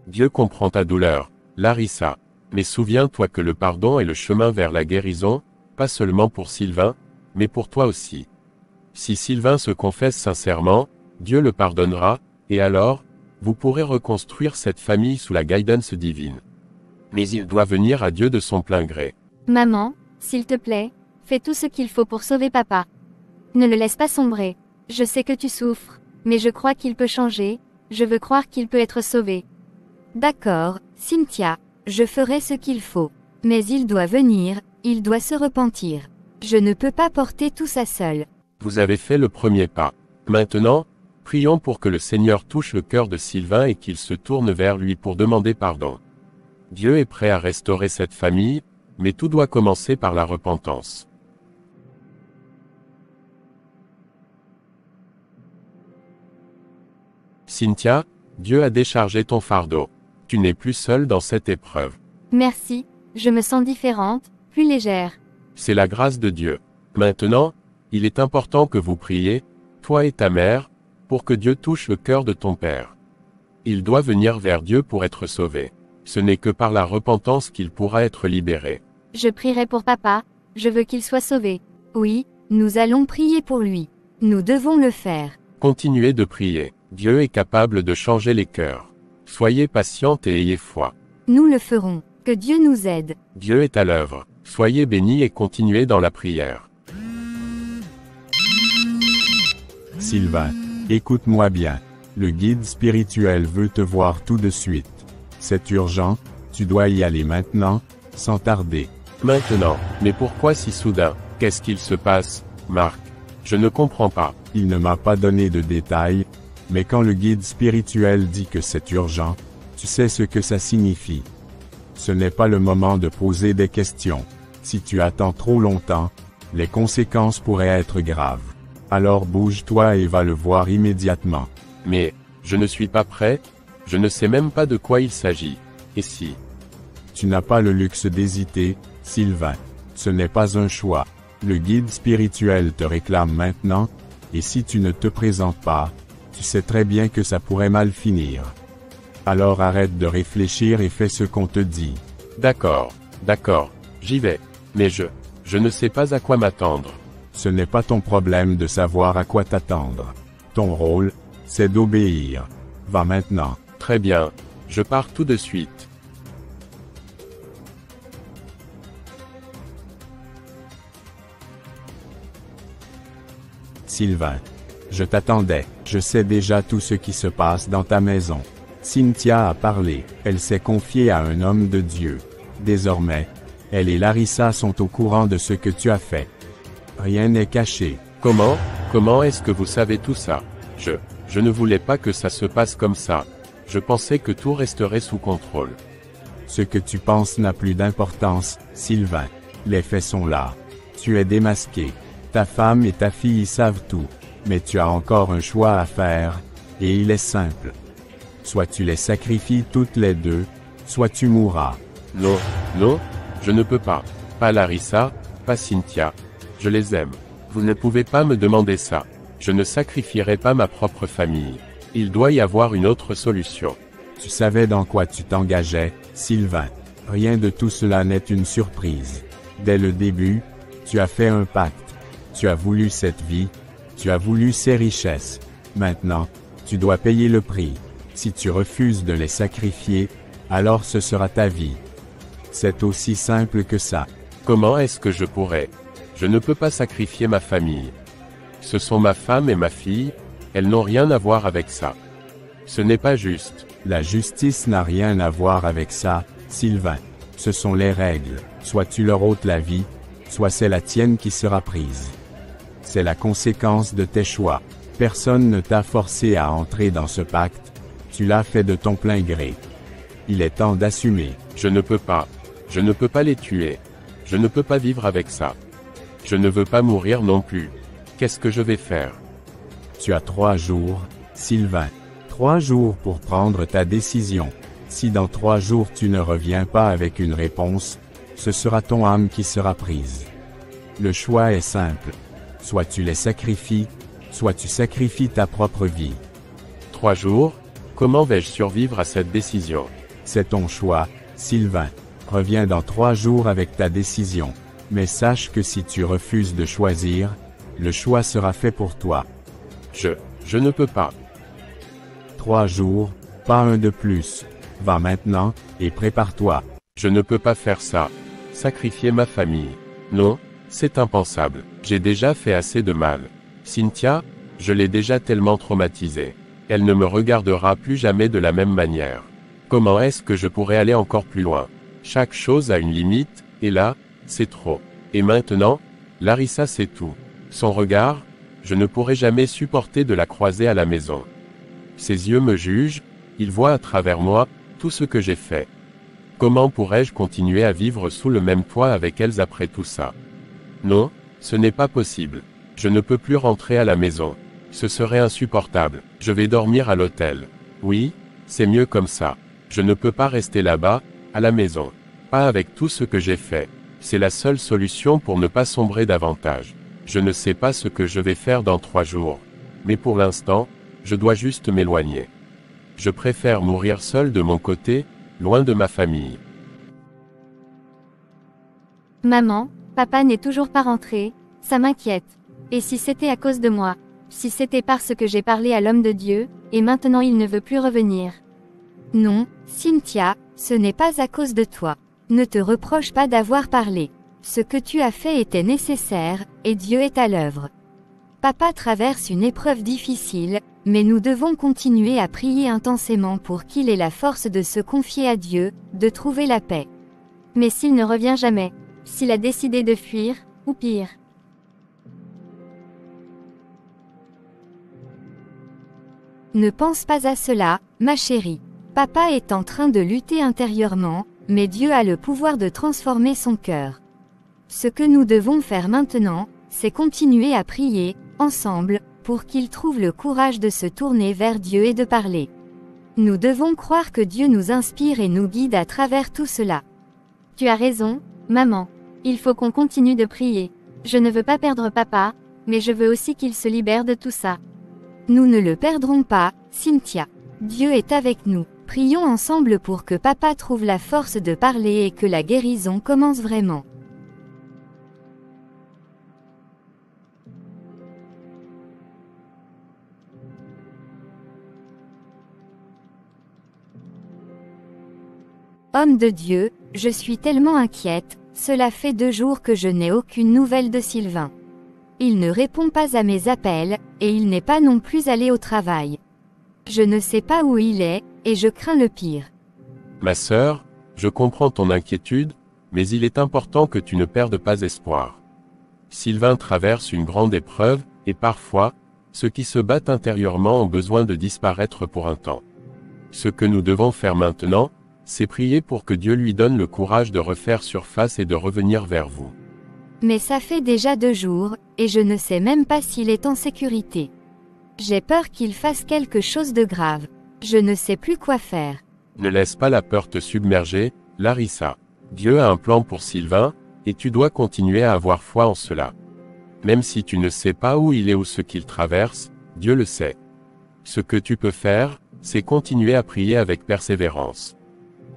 B: Dieu comprend ta douleur, Larissa. Mais souviens-toi que le pardon est le chemin vers la guérison, pas seulement pour Sylvain, mais pour toi aussi. Si Sylvain se confesse sincèrement, Dieu le pardonnera, et alors, vous pourrez reconstruire cette famille sous la guidance divine. Mais il doit venir à Dieu de son plein gré.
D: Maman, s'il te plaît, fais tout ce qu'il faut pour sauver papa. Ne le laisse pas sombrer. Je sais que tu souffres, mais je crois qu'il peut changer, je veux croire qu'il peut être sauvé.
C: D'accord, Cynthia, je ferai ce qu'il faut. Mais il doit venir, il doit se repentir. Je ne peux pas porter tout ça seul.
B: Vous avez fait le premier pas. Maintenant, prions pour que le Seigneur touche le cœur de Sylvain et qu'il se tourne vers lui pour demander pardon. Dieu est prêt à restaurer cette famille, mais tout doit commencer par la repentance. Cynthia, Dieu a déchargé ton fardeau. Tu n'es plus seule dans cette épreuve.
D: Merci, je me sens différente, plus légère.
B: C'est la grâce de Dieu. Maintenant, il est important que vous priez, toi et ta mère, pour que Dieu touche le cœur de ton père. Il doit venir vers Dieu pour être sauvé. Ce n'est que par la repentance qu'il pourra être libéré.
D: Je prierai pour papa, je veux qu'il soit sauvé.
C: Oui, nous allons prier pour lui. Nous devons le faire.
B: Continuez de prier. Dieu est capable de changer les cœurs. Soyez patiente et ayez foi.
C: Nous le ferons. Que Dieu nous aide.
B: Dieu est à l'œuvre. Soyez bénis et continuez dans la prière.
A: Sylvain, écoute-moi bien. Le guide spirituel veut te voir tout de suite. C'est urgent, tu dois y aller maintenant, sans tarder.
B: Maintenant, mais pourquoi si soudain? Qu'est-ce qu'il se passe, Marc? Je ne comprends pas.
A: Il ne m'a pas donné de détails, mais quand le guide spirituel dit que c'est urgent, tu sais ce que ça signifie. Ce n'est pas le moment de poser des questions. Si tu attends trop longtemps, les conséquences pourraient être graves. Alors bouge-toi et va le voir immédiatement.
B: Mais, je ne suis pas prêt, je ne sais même pas de quoi il s'agit. Et si?
A: Tu n'as pas le luxe d'hésiter, Sylvain. Ce n'est pas un choix. Le guide spirituel te réclame maintenant, et si tu ne te présentes pas, tu sais très bien que ça pourrait mal finir. Alors arrête de réfléchir et fais ce qu'on te dit.
B: D'accord, j'y vais. Mais je ne sais pas à quoi m'attendre.
A: Ce n'est pas ton problème de savoir à quoi t'attendre. Ton rôle, c'est d'obéir. Va maintenant.
B: Très bien, je pars tout de suite.
A: Sylvain. Je t'attendais, je sais déjà tout ce qui se passe dans ta maison. Cynthia a parlé, elle s'est confiée à un homme de Dieu. Désormais, elle et Larissa sont au courant de ce que tu as fait. Rien n'est caché.
B: Comment est-ce que vous savez tout ça? Je ne voulais pas que ça se passe comme ça. Je pensais que tout resterait sous contrôle.
A: Ce que tu penses n'a plus d'importance, Sylvain. Les faits sont là. Tu es démasqué. Ta femme et ta fille savent tout. Mais tu as encore un choix à faire, et il est simple. Soit tu les sacrifies toutes les deux, soit tu mourras.
B: Non, je ne peux pas. Pas Larissa, pas Cynthia. Je les aime. Vous ne pouvez pas me demander ça. Je ne sacrifierai pas ma propre famille. Il doit y avoir une autre solution.
A: Tu savais dans quoi tu t'engageais, Sylvain. Rien de tout cela n'est une surprise. Dès le début, tu as fait un pacte. Tu as voulu cette vie, tu as voulu ces richesses. Maintenant, tu dois payer le prix. Si tu refuses de les sacrifier, alors ce sera ta vie. C'est aussi simple que ça.
B: Comment est-ce que je pourrais? Je ne peux pas sacrifier ma famille. Ce sont ma femme et ma fille, elles n'ont rien à voir avec ça. Ce n'est pas juste.
A: La justice n'a rien à voir avec ça, Sylvain. Ce sont les règles. Soit tu leur ôtes la vie, soit c'est la tienne qui sera prise. C'est la conséquence de tes choix. Personne ne t'a forcé à entrer dans ce pacte, tu l'as fait de ton plein gré. Il est temps d'assumer.
B: Je ne peux pas. Je ne peux pas les tuer. Je ne peux pas vivre avec ça. Je ne veux pas mourir non plus. Qu'est-ce que je vais faire?
A: Tu as 3 jours, Sylvain. 3 jours pour prendre ta décision. Si dans 3 jours tu ne reviens pas avec une réponse, ce sera ton âme qui sera prise. Le choix est simple. Soit tu les sacrifies, soit tu sacrifies ta propre vie.
B: 3 jours? Comment vais-je survivre à cette décision?
A: C'est ton choix, Sylvain. Reviens dans 3 jours avec ta décision. Mais sache que si tu refuses de choisir, le choix sera fait pour toi.
B: Je ne peux pas.
A: 3 jours, pas un de plus. Va maintenant, et prépare-toi.
B: Je ne peux pas faire ça. Sacrifier ma famille. Non, c'est impensable. J'ai déjà fait assez de mal. Cynthia, je l'ai déjà tellement traumatisée. Elle ne me regardera plus jamais de la même manière. Comment est-ce que je pourrais aller encore plus loin? Chaque chose a une limite, et là, c'est trop. Et maintenant, Larissa sait tout. Son regard, je ne pourrai jamais supporter de la croiser à la maison. Ses yeux me jugent, ils voient à travers moi, tout ce que j'ai fait. Comment pourrais-je continuer à vivre sous le même toit avec elles après tout ça? Non, ce n'est pas possible. Je ne peux plus rentrer à la maison. Ce serait insupportable. Je vais dormir à l'hôtel. Oui, c'est mieux comme ça. Je ne peux pas rester là-bas, à la maison. Pas avec tout ce que j'ai fait. C'est la seule solution pour ne pas sombrer davantage. Je ne sais pas ce que je vais faire dans 3 jours. Mais pour l'instant, je dois juste m'éloigner. Je préfère mourir seul de mon côté, loin de ma famille.
D: Maman, papa n'est toujours pas rentré, ça m'inquiète. Et si c'était à cause de moi? Si c'était parce que j'ai parlé à l'homme de Dieu, et maintenant il ne veut plus revenir? Non, Cynthia, ce n'est pas à cause de toi. Ne te reproche pas d'avoir parlé. Ce que tu as fait était nécessaire, et Dieu est à l'œuvre. Papa traverse une épreuve difficile, mais nous devons continuer à prier intensément pour qu'il ait la force de se confier à Dieu, de trouver la paix. Mais s'il ne revient jamais, s'il a décidé de fuir, ou pire. Ne pense pas à cela, ma chérie. Papa est en train de lutter intérieurement, mais Dieu a le pouvoir de transformer son cœur. Ce que nous devons faire maintenant, c'est continuer à prier, ensemble, pour qu'il trouve le courage de se tourner vers Dieu et de parler. Nous devons croire que Dieu nous inspire et nous guide à travers tout cela. Tu as raison, maman. Il faut qu'on continue de prier. Je ne veux pas perdre papa, mais je veux aussi qu'il se libère de tout ça. Nous ne le perdrons pas, Cynthia. Dieu est avec nous. Prions ensemble pour que papa trouve la force de parler et que la guérison commence vraiment. Homme de Dieu, je suis tellement inquiète, cela fait 2 jours que je n'ai aucune nouvelle de Sylvain.
C: il ne répond pas à mes appels, et il n'est pas non plus allé au travail. Je ne sais pas où il est, et je crains le pire.
B: Ma sœur, je comprends ton inquiétude, mais il est important que tu ne perdes pas espoir. Sylvain traverse une grande épreuve, et parfois, ceux qui se battent intérieurement ont besoin de disparaître pour un temps. Ce que nous devons faire maintenant, c'est prier pour que Dieu lui donne le courage de refaire surface et de revenir vers vous.
C: Mais ça fait déjà 2 jours, et je ne sais même pas s'il est en sécurité. J'ai peur qu'il fasse quelque chose de grave. Je ne sais plus quoi faire.
B: Ne laisse pas la peur te submerger, Larissa. Dieu a un plan pour Sylvain, et tu dois continuer à avoir foi en cela. Même si tu ne sais pas où il est ou ce qu'il traverse, Dieu le sait. Ce que tu peux faire, c'est continuer à prier avec persévérance.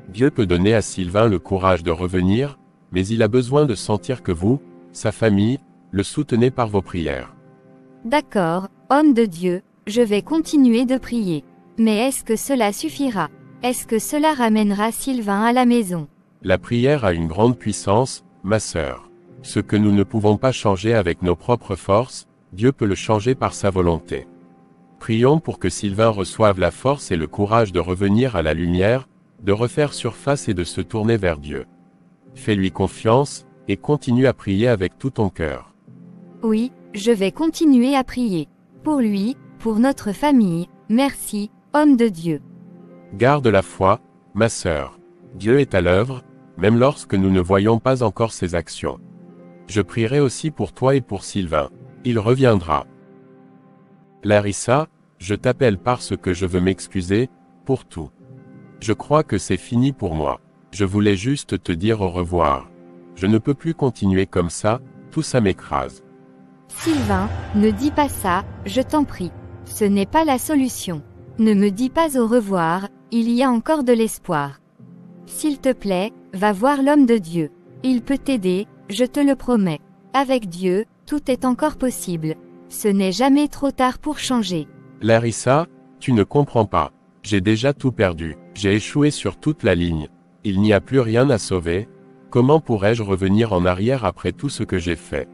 B: Dieu peut donner à Sylvain le courage de revenir, mais il a besoin de sentir que vous, sa famille, le soutenez par vos prières.
C: D'accord, homme de Dieu, je vais continuer de prier. Mais est-ce que cela suffira? Est-ce que cela ramènera Sylvain à la maison?
B: La prière a une grande puissance, ma sœur. Ce que nous ne pouvons pas changer avec nos propres forces, Dieu peut le changer par sa volonté. Prions pour que Sylvain reçoive la force et le courage de revenir à la lumière, de refaire surface et de se tourner vers Dieu. Fais-lui confiance, et continue à prier avec tout ton cœur.
C: Oui, je vais continuer à prier. Pour lui, pour notre famille, merci, homme de Dieu.
B: Garde la foi, ma sœur. Dieu est à l'œuvre, même lorsque nous ne voyons pas encore ses actions. Je prierai aussi pour toi et pour Sylvain. Il reviendra. Larissa, je t'appelle parce que je veux m'excuser, pour tout. Je crois que c'est fini pour moi. Je voulais juste te dire au revoir. Je ne peux plus continuer comme ça, tout ça m'écrase.
C: Sylvain, ne dis pas ça, je t'en prie. Ce n'est pas la solution. Ne me dis pas au revoir, il y a encore de l'espoir. S'il te plaît, va voir l'homme de Dieu. Il peut t'aider, je te le promets. Avec Dieu, tout est encore possible. Ce n'est jamais trop tard pour changer.
B: Larissa, tu ne comprends pas. J'ai déjà tout perdu. J'ai échoué sur toute la ligne. Il n'y a plus rien à sauver. Comment pourrais-je revenir en arrière après tout ce que j'ai fait?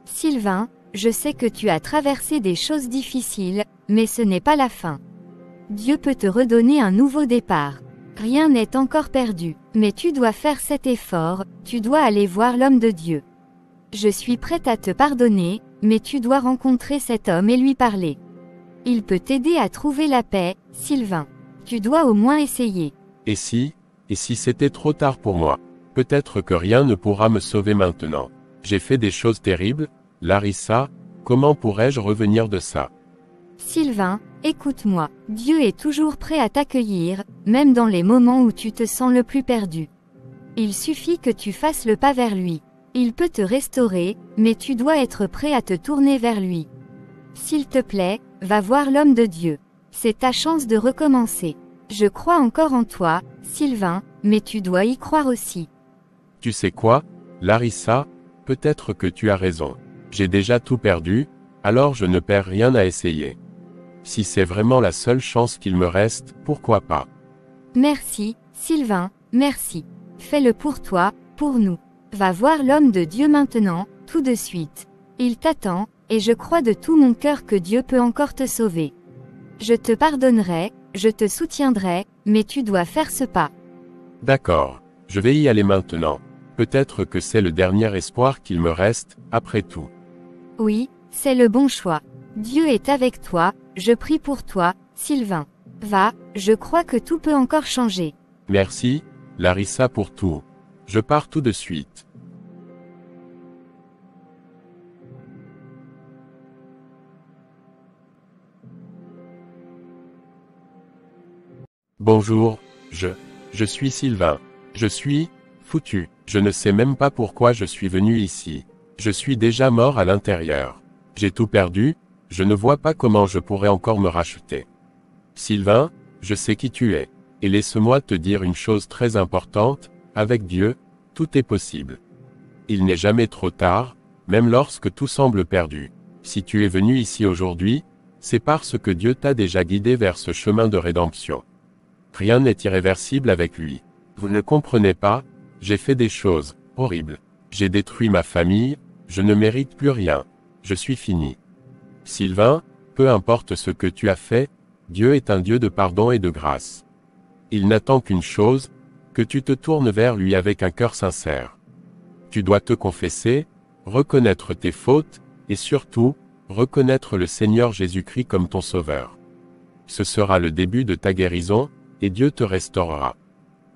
C: Sylvain, je sais que tu as traversé des choses difficiles, mais ce n'est pas la fin. Dieu peut te redonner un nouveau départ. Rien n'est encore perdu, mais tu dois faire cet effort, tu dois aller voir l'homme de Dieu. Je suis prête à te pardonner, mais tu dois rencontrer cet homme et lui parler. Il peut t'aider à trouver la paix, Sylvain. Tu dois au moins essayer.
B: Et si c'était trop tard pour moi? Peut-être que rien ne pourra me sauver maintenant. J'ai fait des choses terribles, Larissa, comment pourrais-je revenir de ça?
C: Sylvain, écoute-moi, Dieu est toujours prêt à t'accueillir, même dans les moments où tu te sens le plus perdu. Il suffit que tu fasses le pas vers lui. Il peut te restaurer, mais tu dois être prêt à te tourner vers lui. S'il te plaît, va voir l'homme de Dieu. C'est ta chance de recommencer. Je crois encore en toi, Sylvain, mais tu dois y croire aussi.
B: Tu sais quoi, Larissa, peut-être que tu as raison. J'ai déjà tout perdu, alors je ne perds rien à essayer. Si c'est vraiment la seule chance qu'il me reste, pourquoi pas?
C: Merci, Sylvain, merci. Fais-le pour toi, pour nous. Va voir l'homme de Dieu maintenant, tout de suite. Il t'attend, et je crois de tout mon cœur que Dieu peut encore te sauver. Je te pardonnerai, je te soutiendrai, mais tu dois faire ce pas.
B: D'accord, je vais y aller maintenant. Peut-être que c'est le dernier espoir qu'il me reste, après tout.
C: Oui, c'est le bon choix. Dieu est avec toi, je prie pour toi, Sylvain. Va, je crois que tout peut encore changer.
B: Merci, Larissa pour tout. Je pars tout de suite. Bonjour, je suis Sylvain. Je suis foutu. Je ne sais même pas pourquoi je suis venu ici. Je suis déjà mort à l'intérieur. J'ai tout perdu, je ne vois pas comment je pourrais encore me racheter. Sylvain, je sais qui tu es. Et laisse-moi te dire une chose très importante, avec Dieu, tout est possible. Il n'est jamais trop tard, même lorsque tout semble perdu. Si tu es venu ici aujourd'hui, c'est parce que Dieu t'a déjà guidé vers ce chemin de rédemption. Rien n'est irréversible avec lui. Vous ne comprenez pas, j'ai fait des choses horribles. J'ai détruit ma famille, je ne mérite plus rien. je suis fini. Sylvain, peu importe ce que tu as fait, Dieu est un Dieu de pardon et de grâce. Il n'attend qu'une chose, que tu te tournes vers lui avec un cœur sincère. Tu dois te confesser, reconnaître tes fautes, et surtout, reconnaître le Seigneur Jésus-Christ comme ton Sauveur. Ce sera le début de ta guérison, et Dieu te restaurera.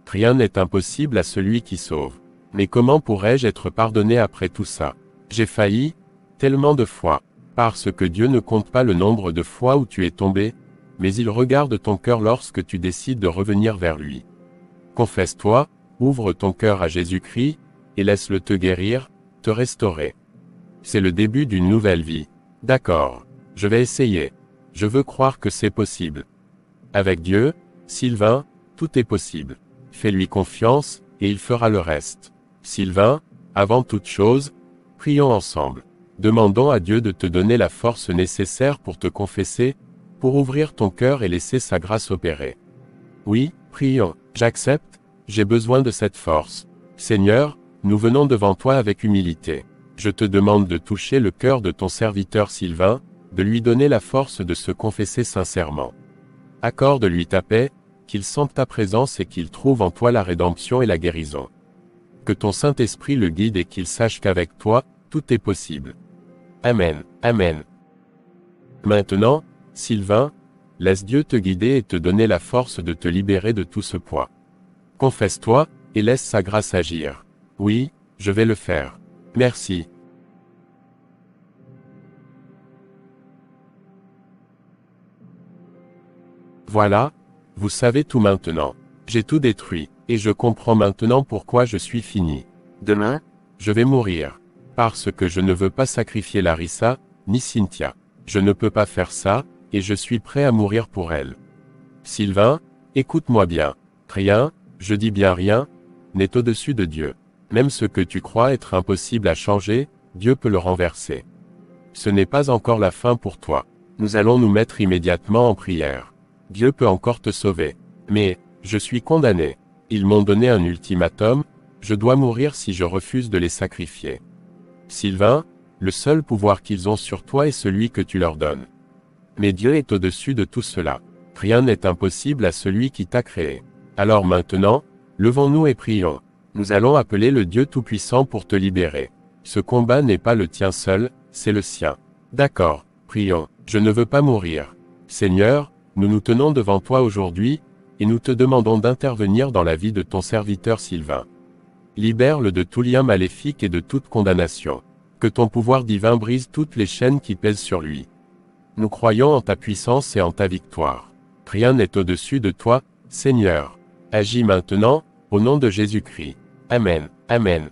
B: Rien n'est impossible à celui qui sauve. Mais comment pourrais-je être pardonné après tout ça? J'ai failli, tellement de fois, parce que Dieu ne compte pas le nombre de fois où tu es tombé, mais il regarde ton cœur lorsque tu décides de revenir vers lui. Confesse-toi, ouvre ton cœur à Jésus-Christ, et laisse-le te guérir, te restaurer. C'est le début d'une nouvelle vie. D'accord, je vais essayer. Je veux croire que c'est possible. Avec Dieu, Sylvain, tout est possible. Fais-lui confiance, et il fera le reste. Sylvain, avant toute chose, prions ensemble. Demandons à Dieu de te donner la force nécessaire pour te confesser, pour ouvrir ton cœur et laisser sa grâce opérer. Oui, prions. J'accepte, j'ai besoin de cette force. Seigneur, nous venons devant toi avec humilité. Je te demande de toucher le cœur de ton serviteur Sylvain, de lui donner la force de se confesser sincèrement. Accorde-lui ta paix, qu'il sente ta présence et qu'il trouve en toi la rédemption et la guérison. Que ton Saint-Esprit le guide et qu'il sache qu'avec toi, tout est possible. Amen, Amen. Maintenant, Sylvain, laisse Dieu te guider et te donner la force de te libérer de tout ce poids. Confesse-toi, et laisse sa grâce agir. Oui, je vais le faire. Merci. Voilà, vous savez tout maintenant. J'ai tout détruit, et je comprends maintenant pourquoi je suis fini. Demain, je vais mourir. Parce que je ne veux pas sacrifier Larissa, ni Cynthia. Je ne peux pas faire ça, et je suis prêt à mourir pour elle. Sylvain, écoute-moi bien. Rien, je dis bien rien, n'est au-dessus de Dieu. Même ce que tu crois être impossible à changer, Dieu peut le renverser. Ce n'est pas encore la fin pour toi. Nous allons nous mettre immédiatement en prière. Dieu peut encore te sauver. Mais, je suis condamné. Ils m'ont donné un ultimatum, je dois mourir si je refuse de les sacrifier. Sylvain, le seul pouvoir qu'ils ont sur toi est celui que tu leur donnes. Mais Dieu est au-dessus de tout cela. Rien n'est impossible à celui qui t'a créé. Alors maintenant, levons-nous et prions. Nous allons appeler le Dieu Tout-Puissant pour te libérer. Ce combat n'est pas le tien seul, c'est le sien. D'accord, prions. Je ne veux pas mourir. Seigneur, nous nous tenons devant toi aujourd'hui, et nous te demandons d'intervenir dans la vie de ton serviteur Sylvain. Libère-le de tout lien maléfique et de toute condamnation. Que ton pouvoir divin brise toutes les chaînes qui pèsent sur lui. Nous croyons en ta puissance et en ta victoire. Rien n'est au-dessus de toi, Seigneur. Agis maintenant, au nom de Jésus-Christ. Amen, Amen.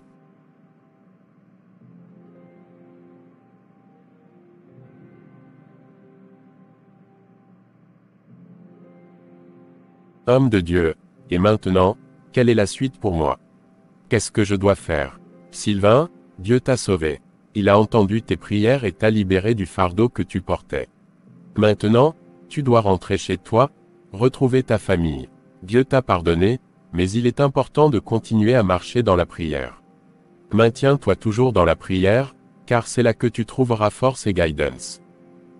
B: Homme de Dieu, et maintenant, quelle est la suite pour moi? Qu'est-ce que je dois faire? Sylvain, Dieu t'a sauvé. Il a entendu tes prières et t'a libéré du fardeau que tu portais. Maintenant, tu dois rentrer chez toi, retrouver ta famille. Dieu t'a pardonné, mais il est important de continuer à marcher dans la prière. Maintiens-toi toujours dans la prière, car c'est là que tu trouveras force et guidance.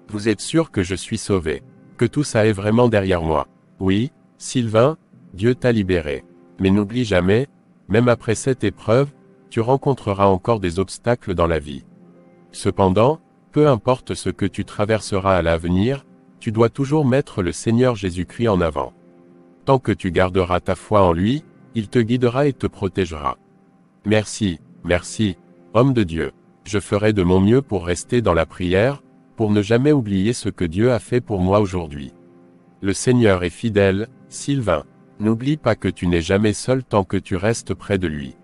B: Vous êtes sûr que je suis sauvé? Que tout ça est vraiment derrière moi? Oui, Sylvain, Dieu t'a libéré. Mais n'oublie jamais, même après cette épreuve, tu rencontreras encore des obstacles dans la vie. Cependant, peu importe ce que tu traverseras à l'avenir, tu dois toujours mettre le Seigneur Jésus-Christ en avant. Tant que tu garderas ta foi en lui, il te guidera et te protégera. Merci, merci, homme de Dieu. Je ferai de mon mieux pour rester dans la prière, pour ne jamais oublier ce que Dieu a fait pour moi aujourd'hui. Le Seigneur est fidèle, Sylvain. N'oublie pas que tu n'es jamais seul tant que tu restes près de lui.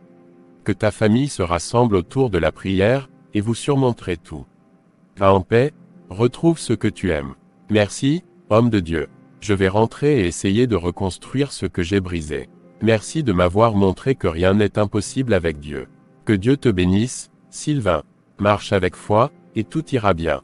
B: Que ta famille se rassemble autour de la prière, et vous surmonterez tout. Va en paix, retrouve ce que tu aimes. Merci, homme de Dieu. Je vais rentrer et essayer de reconstruire ce que j'ai brisé. Merci de m'avoir montré que rien n'est impossible avec Dieu. Que Dieu te bénisse, Sylvain. Marche avec foi, et tout ira bien.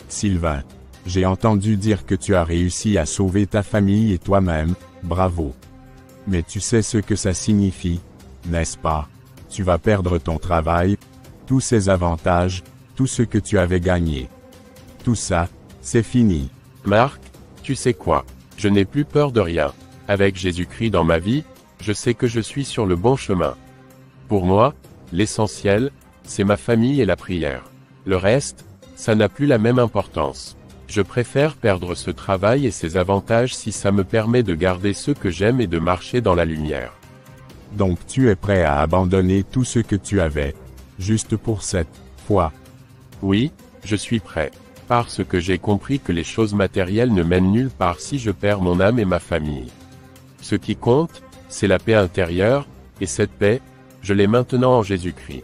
A: Sylvain, j'ai entendu dire que tu as réussi à sauver ta famille et toi-même, bravo. Mais tu sais ce que ça signifie, n'est-ce pas? Tu vas perdre ton travail, tous ces avantages, tout ce que tu avais gagné. Tout ça, c'est fini.
B: Marc, tu sais quoi? Je n'ai plus peur de rien. Avec Jésus-Christ dans ma vie, je sais que je suis sur le bon chemin. Pour moi, l'essentiel, c'est ma famille et la prière. Le reste, ça n'a plus la même importance. Je préfère perdre ce travail et ses avantages si ça me permet de garder ce que j'aime et de marcher dans la lumière.
A: Donc tu es prêt à abandonner tout ce que tu avais, juste pour cette fois.
B: Oui, je suis prêt. Parce que j'ai compris que les choses matérielles ne mènent nulle part si je perds mon âme et ma famille. Ce qui compte, c'est la paix intérieure, et cette paix, je l'ai maintenant en Jésus-Christ.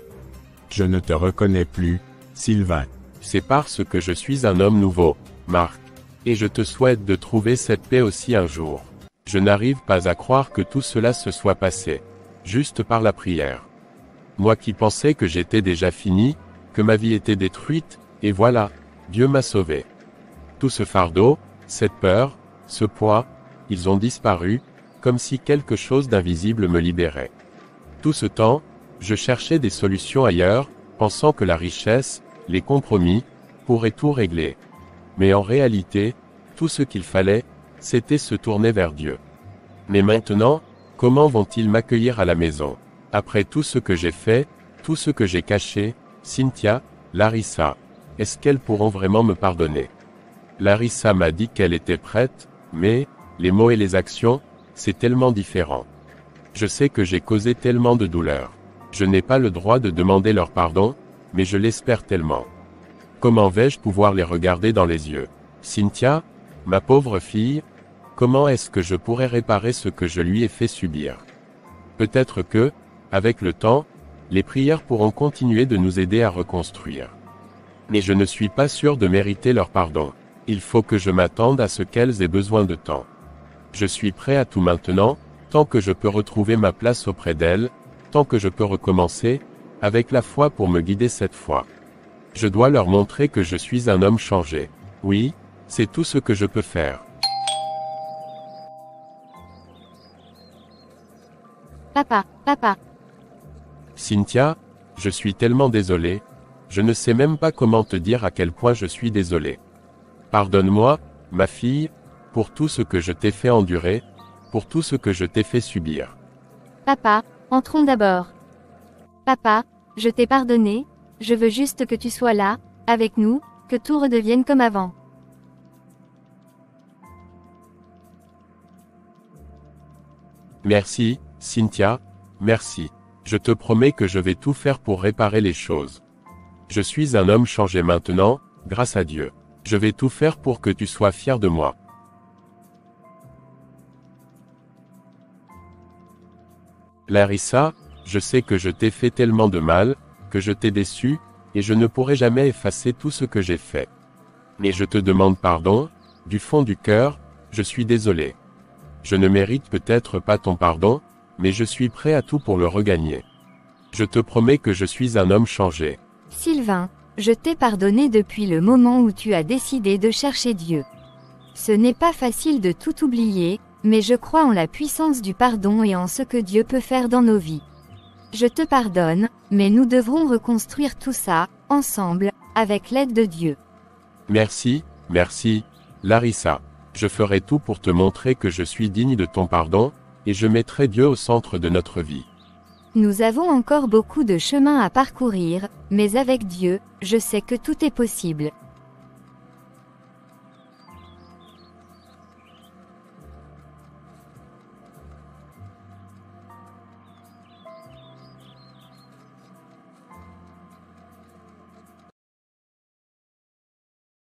A: Je ne te reconnais plus, Sylvain.
B: C'est parce que je suis un homme nouveau, Marc. Et je te souhaite de trouver cette paix aussi un jour. Je n'arrive pas à croire que tout cela se soit passé. Juste par la prière. Moi qui pensais que j'étais déjà fini, que ma vie était détruite, et voilà, Dieu m'a sauvé. Tout ce fardeau, cette peur, ce poids, ils ont disparu, comme si quelque chose d'invisible me libérait. Tout ce temps, je cherchais des solutions ailleurs, pensant que la richesse, les compromis, pourraient tout régler. Mais en réalité, tout ce qu'il fallait, c'était se tourner vers Dieu. Mais maintenant, comment vont-ils m'accueillir à la maison? Après tout ce que j'ai fait, tout ce que j'ai caché, Cynthia, Larissa, est-ce qu'elles pourront vraiment me pardonner? Larissa m'a dit qu'elle était prête, mais, les mots et les actions, c'est tellement différent. Je sais que j'ai causé tellement de douleur. Je n'ai pas le droit de demander leur pardon, mais je l'espère tellement. Comment vais-je pouvoir les regarder dans les yeux? Cynthia, ma pauvre fille, comment est-ce que je pourrais réparer ce que je lui ai fait subir? Peut-être que, avec le temps, les prières pourront continuer de nous aider à reconstruire. Mais je ne suis pas sûr de mériter leur pardon. Il faut que je m'attende à ce qu'elles aient besoin de temps. Je suis prêt à tout maintenant, tant que je peux retrouver ma place auprès d'elles, tant que je peux recommencer, avec la foi pour me guider cette fois. Je dois leur montrer que je suis un homme changé. Oui, c'est tout ce que je peux faire.
D: Papa, papa.
B: Cynthia, je suis tellement désolé, je ne sais même pas comment te dire à quel point je suis désolé. Pardonne-moi, ma fille, pour tout ce que je t'ai fait endurer, pour tout ce que je t'ai fait subir.
D: Papa, entrons d'abord. Papa, je t'ai pardonné, je veux juste que tu sois là, avec nous, que tout redevienne comme avant.
B: Merci, Cynthia, merci. Je te promets que je vais tout faire pour réparer les choses. Je suis un homme changé maintenant, grâce à Dieu. Je vais tout faire pour que tu sois fier de moi. Larissa, je sais que je t'ai fait tellement de mal, que je t'ai déçu, et je ne pourrai jamais effacer tout ce que j'ai fait. Mais je te demande pardon, du fond du cœur, je suis désolé. Je ne mérite peut-être pas ton pardon, mais je suis prêt à tout pour le regagner. Je te promets que je suis un homme changé.
C: Sylvain, je t'ai pardonné depuis le moment où tu as décidé de chercher Dieu. Ce n'est pas facile de tout oublier, mais je crois en la puissance du pardon et en ce que Dieu peut faire dans nos vies. Je te pardonne, mais nous devrons reconstruire tout ça, ensemble, avec l'aide de Dieu.
B: Merci, merci, Larissa. Je ferai tout pour te montrer que je suis digne de ton pardon, et je mettrai Dieu au centre de notre vie.
C: Nous avons encore beaucoup de chemin à parcourir, mais avec Dieu, je sais que tout est possible.